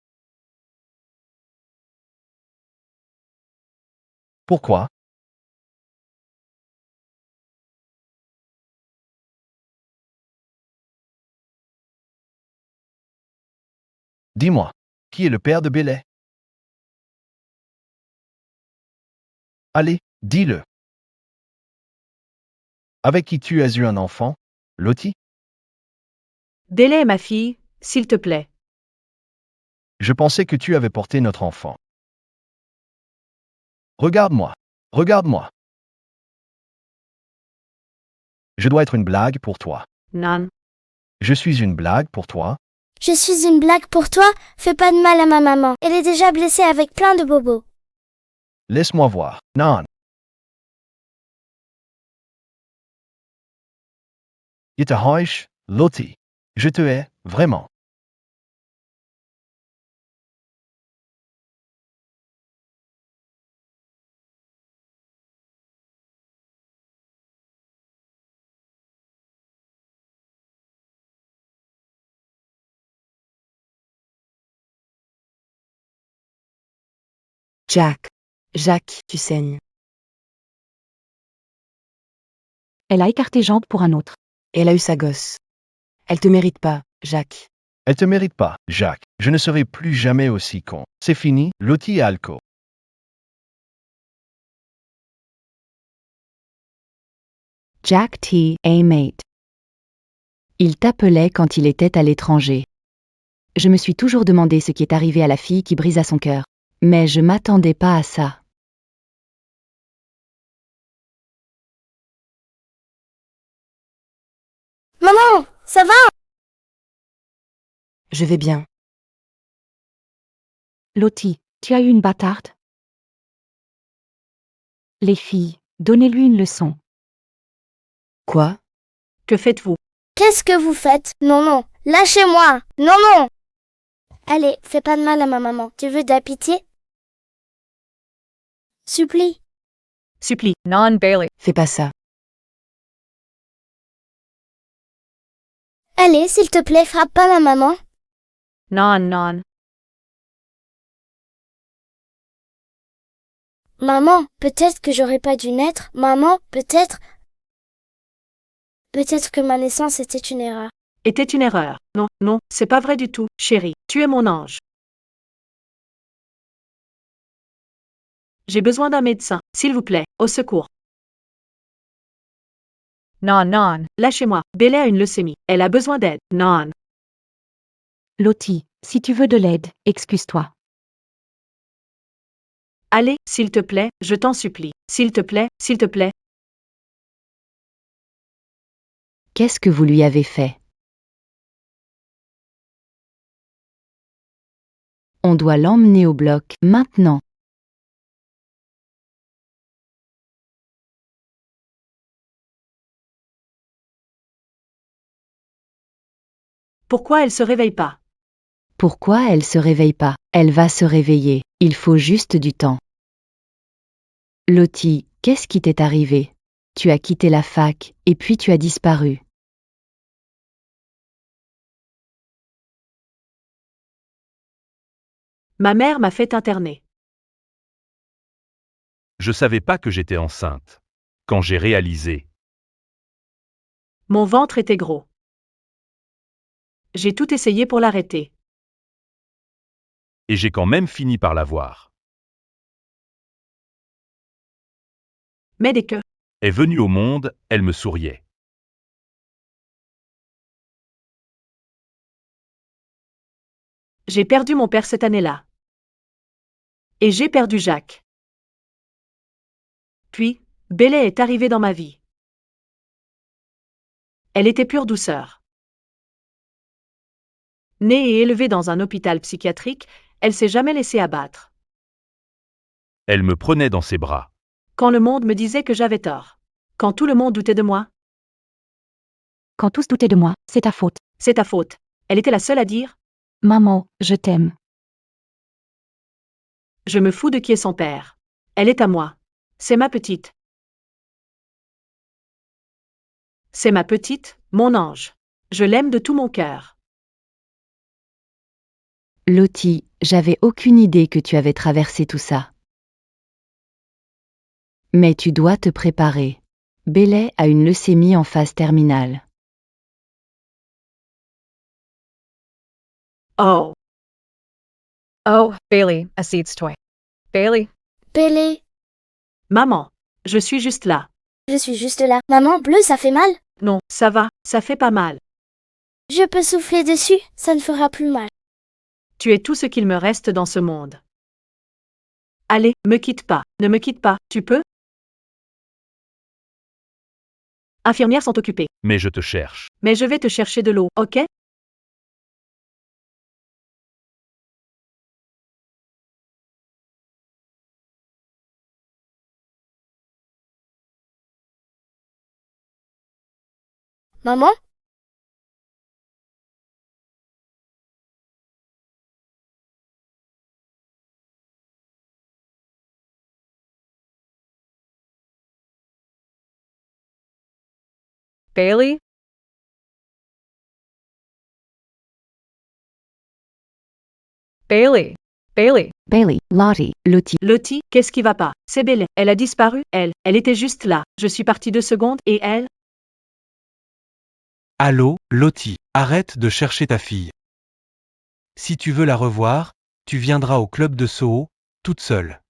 Pourquoi? Dis-moi, qui est le père de Bailey? Allez, dis-le. Avec qui tu as eu un enfant, Lottie? Bélé est ma fille, s'il te plaît. Je pensais que tu avais porté notre enfant. Regarde-moi. Regarde-moi. Je dois être une blague pour toi. Non. Je suis une blague pour toi. Je suis une blague pour toi, fais pas de mal à ma maman. Elle est déjà blessée avec plein de bobos. Laisse-moi voir. Non. Je te haïs, Lottie. Je te hais, vraiment. Jack. Jacques, tu saignes. Elle a écarté Jean pour un autre. Et elle a eu sa gosse. Elle te mérite pas, Jacques. Elle te mérite pas, Jacques. Je ne serai plus jamais aussi con. C'est fini, Lottie et Alco. Jack T. A. Mate. Il t'appelait quand il était à l'étranger. Je me suis toujours demandé ce qui est arrivé à la fille qui brisa son cœur. Mais je m'attendais pas à ça. Maman, ça va? Je vais bien. Lottie, tu as eu une bâtarde? Les filles, donnez-lui une leçon. Quoi? Que faites-vous? Qu'est-ce que vous faites? Non, non, lâchez-moi! Non, non! Allez, fais pas de mal à ma maman. Tu veux de la pitié? Supplie. Supplie. Non Bailey. Fais pas ça. Allez, s'il te plaît, frappe pas ma maman. Non, non. Maman, peut-être que j'aurais pas dû naître. Maman, peut-être... Peut-être que ma naissance était une erreur. Était une erreur. Non, non, c'est pas vrai du tout, chérie. Tu es mon ange. J'ai besoin d'un médecin, s'il vous plaît. Au secours. Non, non. Lâchez-moi. Bélé a une leucémie. Elle a besoin d'aide. Non. Lottie, si tu veux de l'aide, excuse-toi. Allez, s'il te plaît, je t'en supplie. S'il te plaît, s'il te plaît. Qu'est-ce que vous lui avez fait? On doit l'emmener au bloc, maintenant. Pourquoi elle se réveille pas? Pourquoi elle se réveille pas? Elle va se réveiller. Il faut juste du temps. Lottie, qu'est-ce qui t'est arrivé? Tu as quitté la fac, et puis tu as disparu. Ma mère m'a fait interner. Je savais pas que j'étais enceinte. Quand j'ai réalisé, Mon ventre était gros. J'ai tout essayé pour l'arrêter. et j'ai quand même fini par l'avoir. Mais dès que Est venue au monde, elle me souriait. j'ai perdu mon père cette année-là. Et j'ai perdu Jacques. Puis, Bélé est arrivée dans ma vie. Elle était pure douceur. Née et élevée dans un hôpital psychiatrique, elle s'est jamais laissée abattre. Elle me prenait dans ses bras. Quand le monde me disait que j'avais tort. Quand tout le monde doutait de moi. Quand tous doutaient de moi, c'est ta faute. C'est ta faute. Elle était la seule à dire Maman, je t'aime. « Je me fous de qui est son père. Elle est à moi. C'est ma petite. C'est ma petite, mon ange. Je l'aime de tout mon cœur. » Lottie, j'avais aucune idée que tu avais traversé tout ça. Mais tu dois te préparer. Bélé a une leucémie en phase terminale. Oh, Oh, Bailey, a seed's toy. Bailey, Bélé, maman, je suis juste là. je suis juste là. Maman, bleu, ça fait mal? Non, ça va, ça fait pas mal. Je peux souffler dessus, ça ne fera plus mal. Tu es tout ce qu'il me reste dans ce monde. Allez, me quitte pas, ne me quitte pas, tu peux? Infirmières sont occupées. Mais je te cherche. Mais je vais te chercher de l'eau, ok? Maman? Bailey, Bailey, Bailey. Bailey, Lottie, Lottie, qu'est-ce qui va pas? C'est Bélé. Elle a disparu, elle était juste là. Je suis partie 2 secondes et elle? Allô, Lottie, arrête de chercher ta fille. Si tu veux la revoir, tu viendras au club de Soho, toute seule.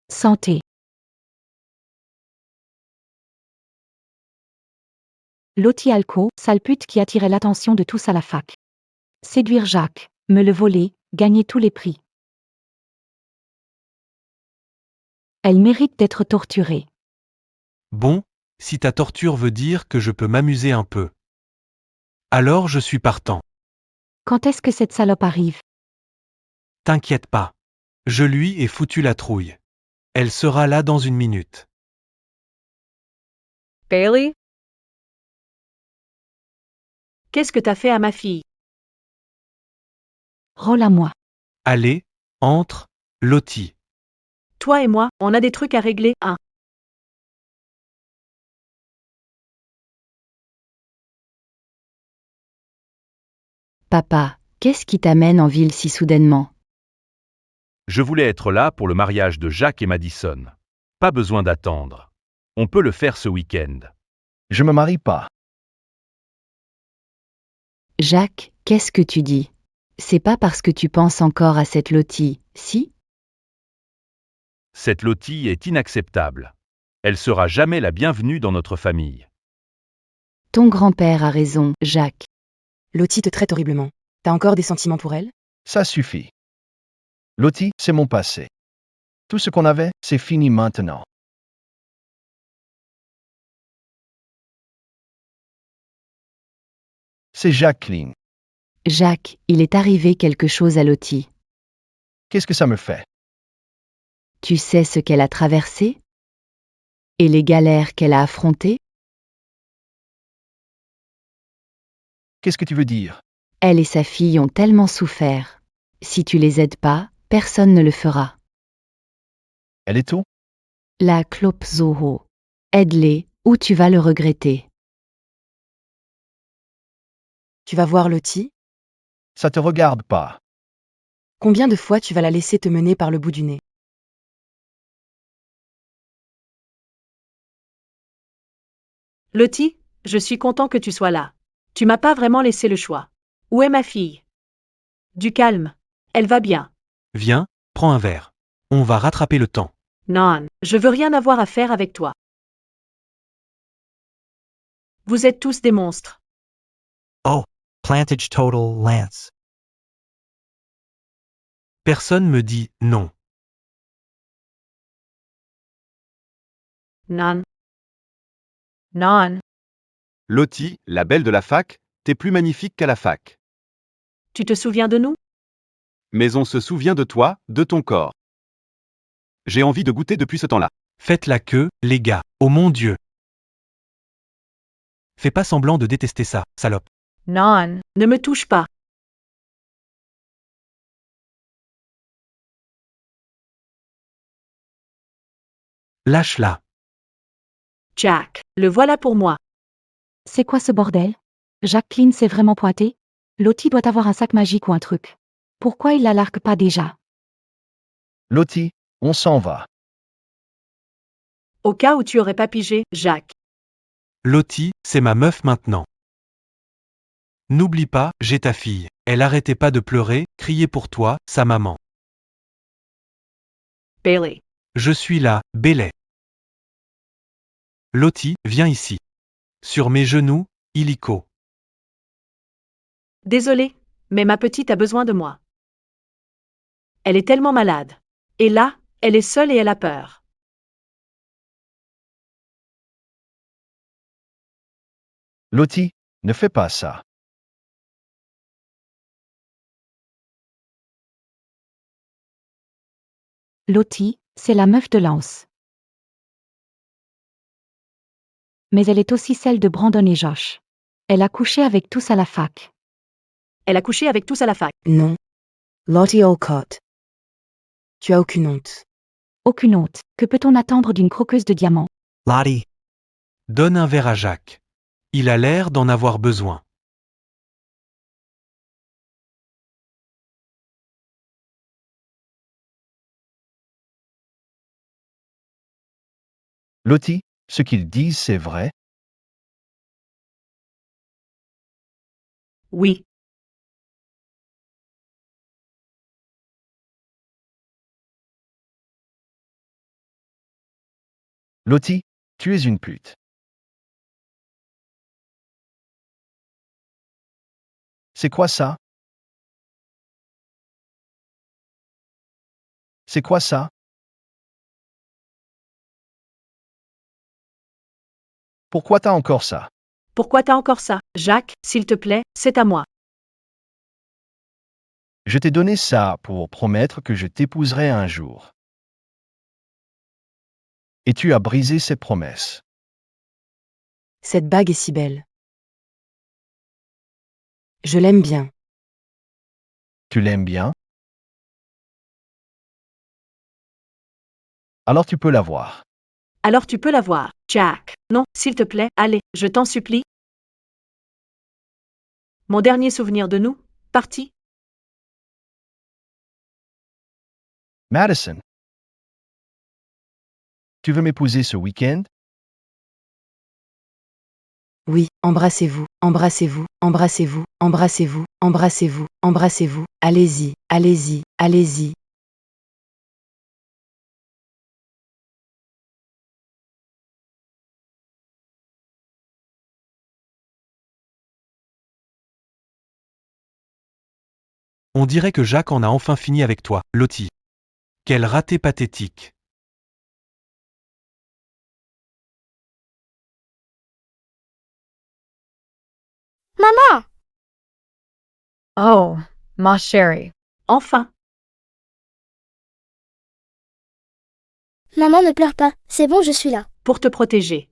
santé. Lottie Alco, sale pute qui attirait l'attention de tous à la fac. Séduire Jacques, me le voler, gagner tous les prix. Elle mérite d'être torturée. Bon, si ta torture veut dire que je peux m'amuser un peu. Alors je suis partant. Quand est-ce que cette salope arrive? T'inquiète pas. Je lui ai foutu la trouille. Elle sera là dans une minute. Bailey, Qu'est-ce que t'as fait à ma fille? Rôle à moi. Allez, entre, Lottie. Toi et moi, on a des trucs à régler, hein? Papa, qu'est-ce qui t'amène en ville si soudainement? Je voulais être là pour le mariage de Jacques et Madison. Pas besoin d'attendre. On peut le faire ce week-end. Je me marie pas. Jacques, qu'est-ce que tu dis? C'est pas parce que tu penses encore à cette Lottie, si? Cette Lottie est inacceptable. Elle sera jamais la bienvenue dans notre famille. Ton grand-père a raison, Jacques. Lottie te traite horriblement. T'as encore des sentiments pour elle? Ça suffit. Lottie, c'est mon passé. Tout ce qu'on avait, c'est fini maintenant. C'est Jacqueline. Jacques, il est arrivé quelque chose à Lottie. Qu'est-ce que ça me fait? Tu sais ce qu'elle a traversé? Et les galères qu'elle a affrontées? Qu'est-ce que tu veux dire? Elle et sa fille ont tellement souffert. Si tu les aides pas, personne ne le fera. Elle est où? La Clope Zoho. Aide-les, ou tu vas le regretter. Tu vas voir Lottie? Ça te regarde pas. Combien de fois tu vas la laisser te mener par le bout du nez? Lottie, je suis content que tu sois là. Tu m'as pas vraiment laissé le choix. Où est ma fille? Du calme. Elle va bien. Viens, prends un verre. On va rattraper le temps. Non, je veux rien avoir à faire avec toi. Vous êtes tous des monstres. Oh, plantage total Lance. Personne me dit non. Non. Non. Lottie, la belle de la fac, t'es plus magnifique qu'à la fac. Tu te souviens de nous? Mais on se souvient de toi, de ton corps. J'ai envie de goûter depuis ce temps-là. Faites la queue, les gars. Oh mon Dieu. Fais pas semblant de détester ça, salope. Non. Ne me touche pas. Lâche-la. Jack, le voilà pour moi. C'est quoi ce bordel? Jacqueline s'est vraiment pointée? Lottie doit avoir un sac magique ou un truc. Pourquoi il la largue pas déjà? Lottie, on s'en va. Au cas où tu aurais pas pigé, Jacques. Lottie, c'est ma meuf maintenant. N'oublie pas, j'ai ta fille. Elle arrêtait pas de pleurer, crier pour toi, sa maman. Bailey. Je suis là, Bailey. Lottie, viens ici. Sur mes genoux, illico. Désolée, mais ma petite a besoin de moi. Elle est tellement malade. Et là, elle est seule et elle a peur. Lottie, ne fais pas ça. Lottie, c'est la meuf de Lance. Mais elle est aussi celle de Brandon et Josh. Elle a couché avec tous à la fac. Elle a couché avec tous à la fac. Non. Lottie Olcott. Tu as aucune honte. Aucune honte. Que peut-on attendre d'une croqueuse de diamants? Lottie. Donne un verre à Jacques. Il a l'air d'en avoir besoin. Lottie, ce qu'ils disent, c'est vrai? Oui. Lottie, tu es une pute. C'est quoi ça? C'est quoi ça? Pourquoi t'as encore ça? Pourquoi t'as encore ça? Jacques, s'il te plaît, c'est à moi. Je t'ai donné ça pour promettre que je t'épouserai un jour. Et tu as brisé cette promesse. Cette bague est si belle. Je l'aime bien. Tu l'aimes bien? Alors tu peux l'avoir. Alors tu peux la voir. Jack. Non, s'il te plaît, allez, je t'en supplie. Mon dernier souvenir de nous, parti. Madison. Tu veux m'épouser ce week-end? Oui, embrassez-vous, embrassez-vous, embrassez-vous, embrassez-vous, embrassez-vous, embrassez-vous, allez-y, allez-y, allez-y. On dirait que Jacques en a enfin fini avec toi, Lottie. Quel raté pathétique. Maman! Oh, ma chérie. Enfin. Maman, ne pleure pas. C'est bon, je suis là. Pour te protéger.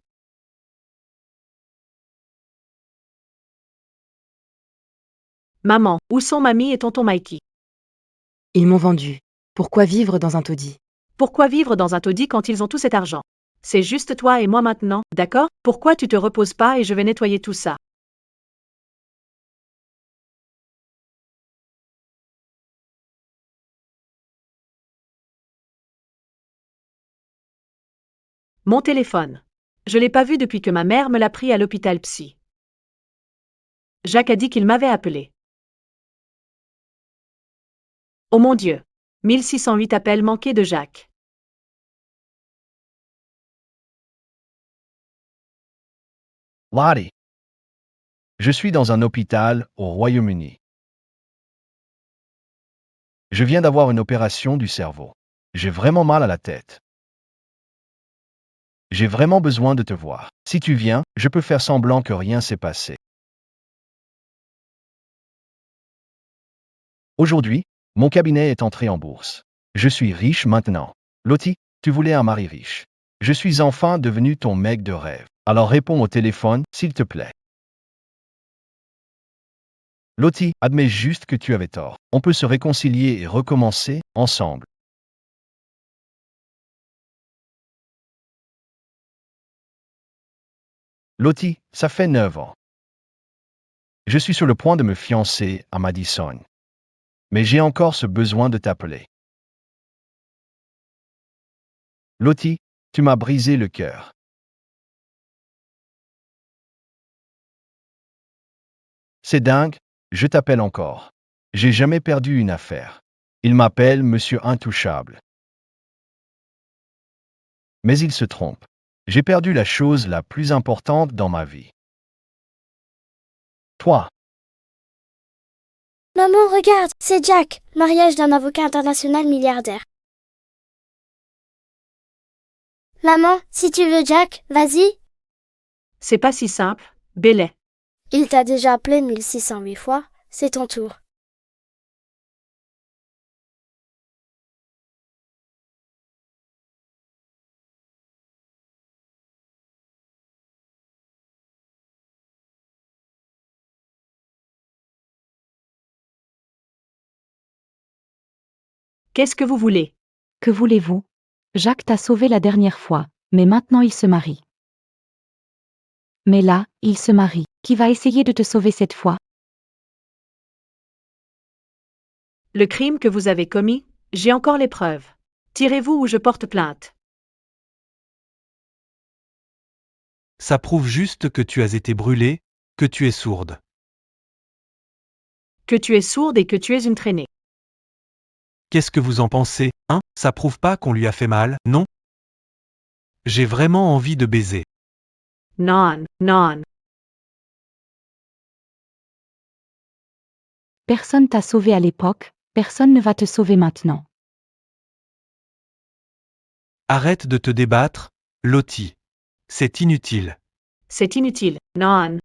Maman, où sont mamie et tonton Mikey? Ils m'ont vendu. Pourquoi vivre dans un taudis? Pourquoi vivre dans un taudis quand ils ont tout cet argent? C'est juste toi et moi maintenant, d'accord? Pourquoi tu te reposes pas et je vais nettoyer tout ça? Mon téléphone. Je l'ai pas vu depuis que ma mère me l'a pris à l'hôpital psy. Jacques a dit qu'il m'avait appelé. Oh mon Dieu. 1608 appels manqués de Jacques. Lottie. Je suis dans un hôpital au Royaume-Uni. Je viens d'avoir une opération du cerveau. J'ai vraiment mal à la tête. J'ai vraiment besoin de te voir. Si tu viens, je peux faire semblant que rien s'est passé. Aujourd'hui, mon cabinet est entré en bourse. Je suis riche maintenant. Lottie, tu voulais un mari riche. Je suis enfin devenu ton mec de rêve. Alors réponds au téléphone, s'il te plaît. Lottie, admets juste que tu avais tort. On peut se réconcilier et recommencer ensemble. Lottie, ça fait 9 ans. Je suis sur le point de me fiancer à Madison. Mais j'ai encore ce besoin de t'appeler. Lottie, tu m'as brisé le cœur. C'est dingue, je t'appelle encore. J'ai jamais perdu une affaire. Il m'appelle Monsieur Intouchable. Mais il se trompe. J'ai perdu la chose la plus importante dans ma vie. Toi. Maman, regarde, c'est Jack, mariage d'un avocat international milliardaire. Maman, si tu veux Jack, vas-y. C'est pas si simple, Bellet. Il t'a déjà appelé 1608 fois, c'est ton tour. Qu'est-ce que vous voulez? Que voulez-vous? Jacques t'a sauvé la dernière fois, mais maintenant il se marie. Mais là, il se marie. Qui va essayer de te sauver cette fois? Le crime que vous avez commis, j'ai encore les preuves. Tirez-vous ou je porte plainte. Ça prouve juste que tu as été brûlée, que tu es sourde. Que tu es sourde et que tu es une traînée. Qu'est-ce que vous en pensez, hein? Ça prouve pas qu'on lui a fait mal, non? J'ai vraiment envie de baiser. Non, non. Personne t'a sauvé à l'époque, personne ne va te sauver maintenant. Arrête de te débattre, Lottie. C'est inutile. C'est inutile, non.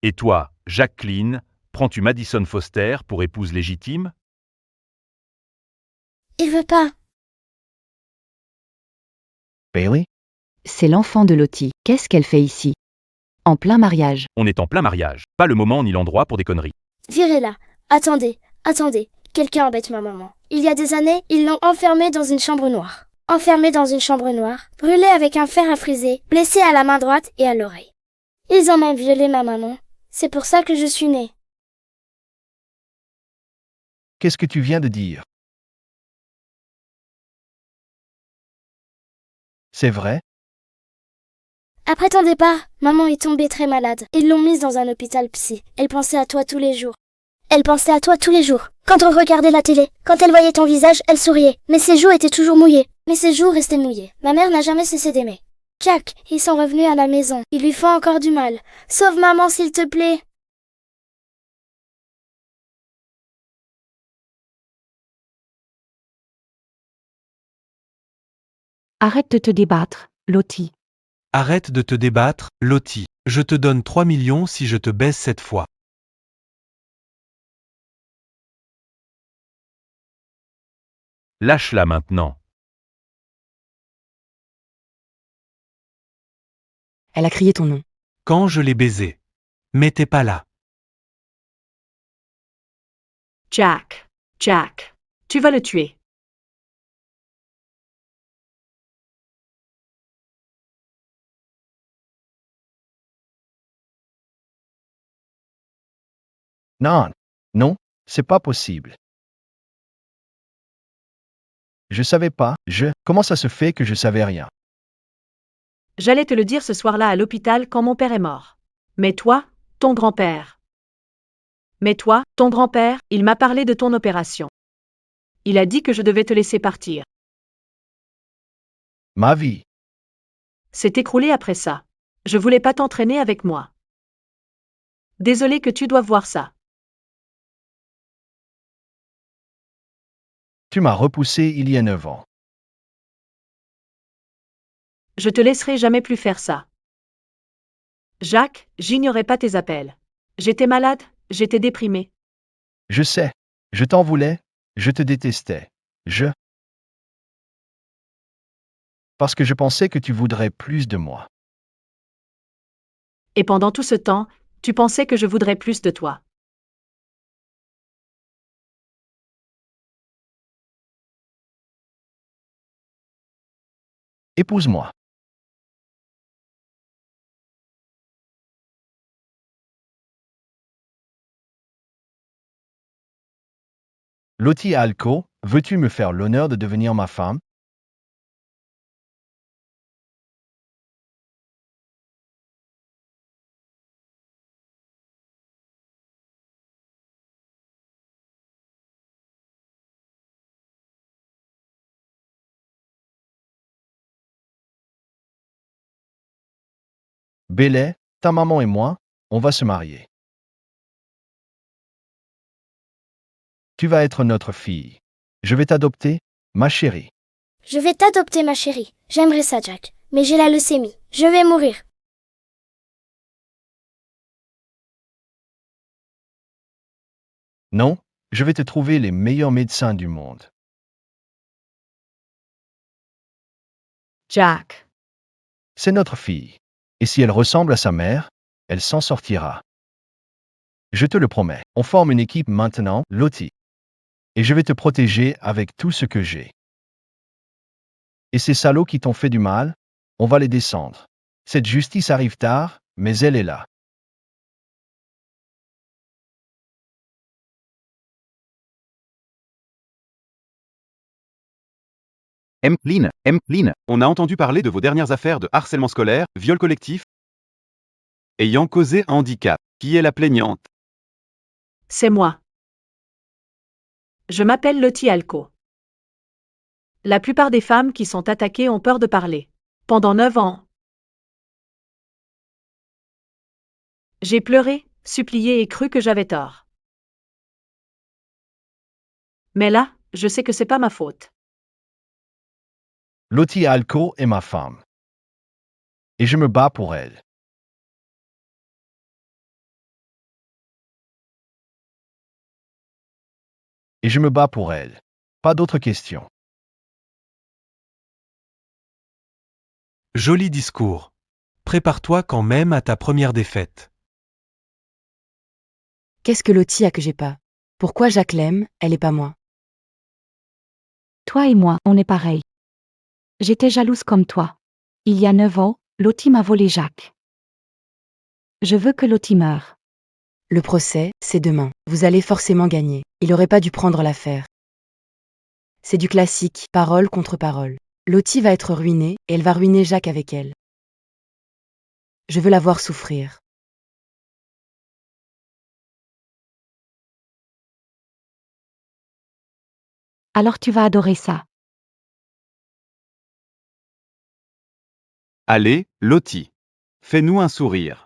Et toi, Jacqueline, prends-tu Madison Foster pour épouse légitime? Il veut pas. Bailey? C'est l'enfant de Lottie. Qu'est-ce qu'elle fait ici? En plein mariage. On est en plein mariage. Pas le moment ni l'endroit pour des conneries. Virez-la. Attendez. Quelqu'un embête ma maman. Il y a des années, ils l'ont enfermée dans une chambre noire. Enfermée dans une chambre noire, brûlée avec un fer à friser, blessée à la main droite et à l'oreille. Ils ont même violé ma maman. C'est pour ça que je suis née. Qu'est-ce que tu viens de dire? C'est vrai? Après ton départ, maman est tombée très malade. Ils l'ont mise dans un hôpital psy. Elle pensait à toi tous les jours. Quand on regardait la télé, quand elle voyait ton visage, elle souriait. Mais ses joues étaient toujours mouillées. Mais ses joues restaient mouillées. Ma mère n'a jamais cessé d'aimer. Jack, ils sont revenus à la maison. Ils lui font encore du mal. Sauve maman, s'il te plaît. Arrête de te débattre, Lottie. Arrête de te débattre, Lottie. Je te donne 3 millions si je te baise cette fois. Lâche-la maintenant. Elle a crié ton nom. Quand je l'ai baisée. Mais t'es pas là. Jack. Jack. Tu vas le tuer. Non, non, c'est pas possible. Je savais pas, comment ça se fait que je savais rien? J'allais te le dire ce soir-là à l'hôpital quand mon père est mort. Mais toi, ton grand-père. Mais toi, ton grand-père, il m'a parlé de ton opération. Il a dit que je devais te laisser partir. Ma vie. C'est écroulé après ça. Je voulais pas t'entraîner avec moi. Désolé que tu doives voir ça. Tu m'as repoussé il y a 9 ans. Je te laisserai jamais plus faire ça. Jacques, j'ignorais pas tes appels. J'étais malade, j'étais déprimé. Je sais. Je t'en voulais. Je te détestais. Parce que je pensais que tu voudrais plus de moi. Et pendant tout ce temps, tu pensais que je voudrais plus de toi. Épouse-moi. Lottie Alco, veux-tu me faire l'honneur de devenir ma femme? Bellet, ta maman et moi, on va se marier. Tu vas être notre fille. Je vais t'adopter, ma chérie. Je vais t'adopter, ma chérie. J'aimerais ça, Jack. Mais j'ai la leucémie. Je vais mourir. Non, je vais te trouver les meilleurs médecins du monde. Jack. C'est notre fille. Et si elle ressemble à sa mère, elle s'en sortira. Je te le promets. On forme une équipe maintenant, Lottie. Et je vais te protéger avec tout ce que j'ai. Et ces salauds qui t'ont fait du mal, on va les descendre. Cette justice arrive tard, mais elle est là. Emmeline, on a entendu parler de vos dernières affaires de harcèlement scolaire, viol collectif, ayant causé un handicap. Qui est la plaignante? C'est moi. Je m'appelle Lottie Alco. La plupart des femmes qui sont attaquées ont peur de parler. Pendant 9 ans. J'ai pleuré, supplié et cru que j'avais tort. Mais là, je sais que c'est pas ma faute. Lottie Alco est ma femme. Et je me bats pour elle. Et je me bats pour elle. Pas d'autres questions. Joli discours. Prépare-toi quand même à ta première défaite. Qu'est-ce que Lottie a que j'ai pas? Pourquoi Jacques l'aime, elle est pas moi? Toi et moi, on est pareil. J'étais jalouse comme toi. Il y a 9 ans, Lottie m'a volé Jacques. Je veux que Lottie meure. Le procès, c'est demain. Vous allez forcément gagner. Il aurait pas dû prendre l'affaire. C'est du classique, parole contre parole. Lottie va être ruinée, et elle va ruiner Jacques avec elle. Je veux la voir souffrir. Alors tu vas adorer ça. Allez, Lottie. Fais-nous un sourire.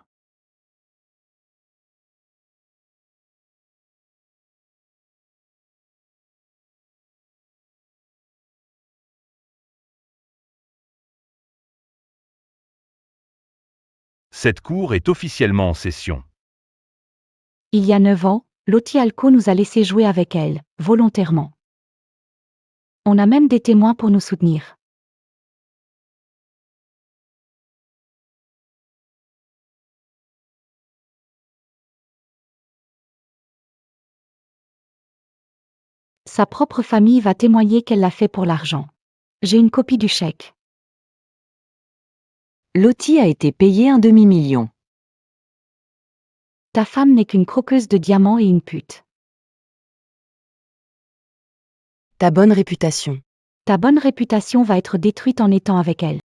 Cette cour est officiellement en session. Il y a 9 ans, Lottie Alco nous a laissé jouer avec elle, volontairement. On a même des témoins pour nous soutenir. Sa propre famille va témoigner qu'elle l'a fait pour l'argent. J'ai une copie du chèque. Lottie a été payée un demi-million. Ta femme n'est qu'une croqueuse de diamants et une pute. Ta bonne réputation. Ta bonne réputation va être détruite en étant avec elle.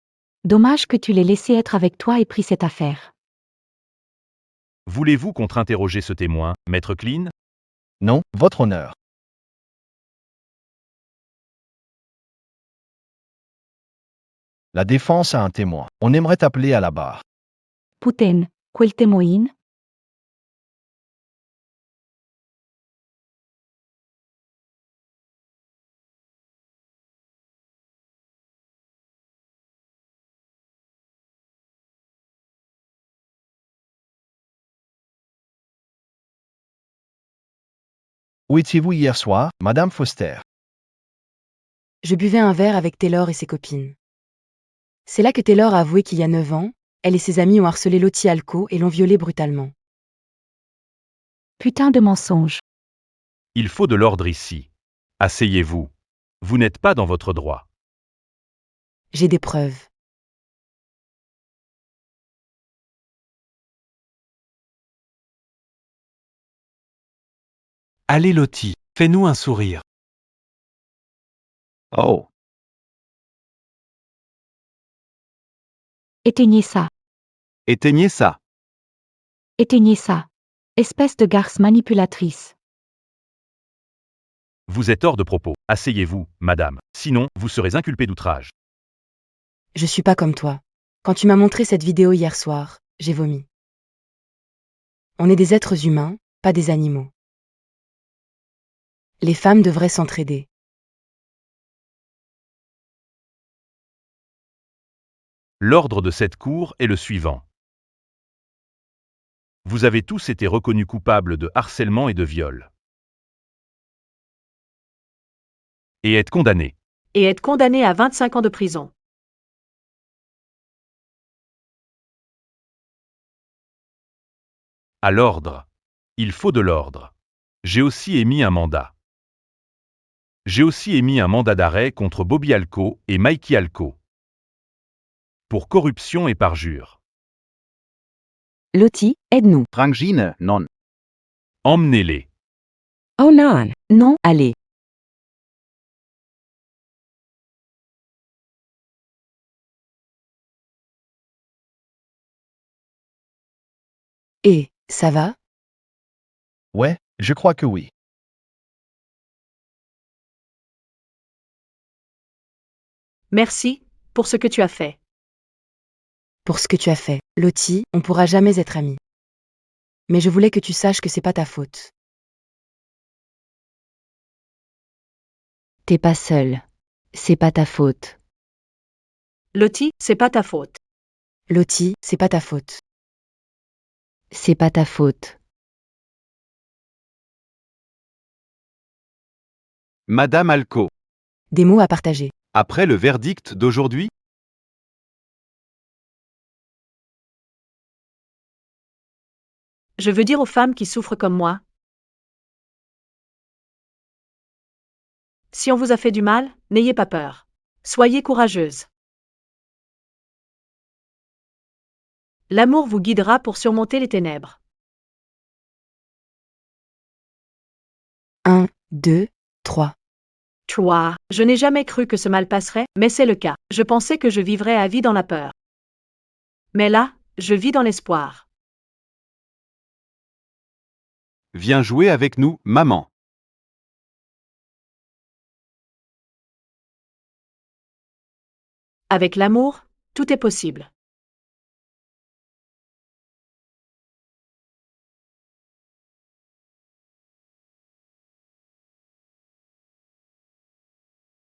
Dommage que tu l'aies laissé être avec toi et pris cette affaire. Voulez-vous contre-interroger ce témoin, Maître Clean? Non, votre honneur. La défense a un témoin. On aimerait t'appeler à la barre. Putain, quel témoin? Où étiez-vous hier soir, Madame Foster? Je buvais un verre avec Taylor et ses copines. C'est là que Taylor a avoué qu'il y a 9 ans, elle et ses amis ont harcelé Lottie Alco et l'ont violée brutalement. Putain de mensonge. Il faut de l'ordre ici. Asseyez-vous. Vous n'êtes pas dans votre droit. J'ai des preuves. Allez Lottie, fais-nous un sourire. Oh. Éteignez ça. Éteignez ça. Éteignez ça. Espèce de garce manipulatrice. Vous êtes hors de propos. Asseyez-vous, madame. Sinon, vous serez inculpé d'outrage. Je suis pas comme toi. Quand tu m'as montré cette vidéo hier soir, j'ai vomi. On est des êtres humains, pas des animaux. Les femmes devraient s'entraider. L'ordre de cette cour est le suivant. Vous avez tous été reconnus coupables de harcèlement et de viol. Et êtes condamnés. Et être condamné à 25 ans de prison. À l'ordre. Il faut de l'ordre. J'ai aussi émis un mandat. J'ai aussi émis un mandat d'arrêt contre Bobby Alco et Mikey Alco. Pour corruption et parjure. Lottie, aide-nous. Frangine, non. Emmenez-les. Oh non. Non, allez. Et, ça va? Ouais, je crois que oui. Merci pour ce que tu as fait. Pour ce que tu as fait, Lottie, on pourra jamais être amis. Mais je voulais que tu saches que c'est pas ta faute. T'es pas seule. C'est pas ta faute. Lottie, c'est pas ta faute. Lottie, c'est pas ta faute. C'est pas ta faute. Madame Alco. Des mots à partager. Après le verdict d'aujourd'hui, Je veux dire aux femmes qui souffrent comme moi. Si on vous a fait du mal, n'ayez pas peur. Soyez courageuses. L'amour vous guidera pour surmonter les ténèbres. 1, 2, 3. Toi, je n'ai jamais cru que ce mal passerait, mais c'est le cas. Je pensais que je vivrais à vie dans la peur. Mais là, je vis dans l'espoir. viens jouer avec nous, maman. Avec l'amour, tout est possible.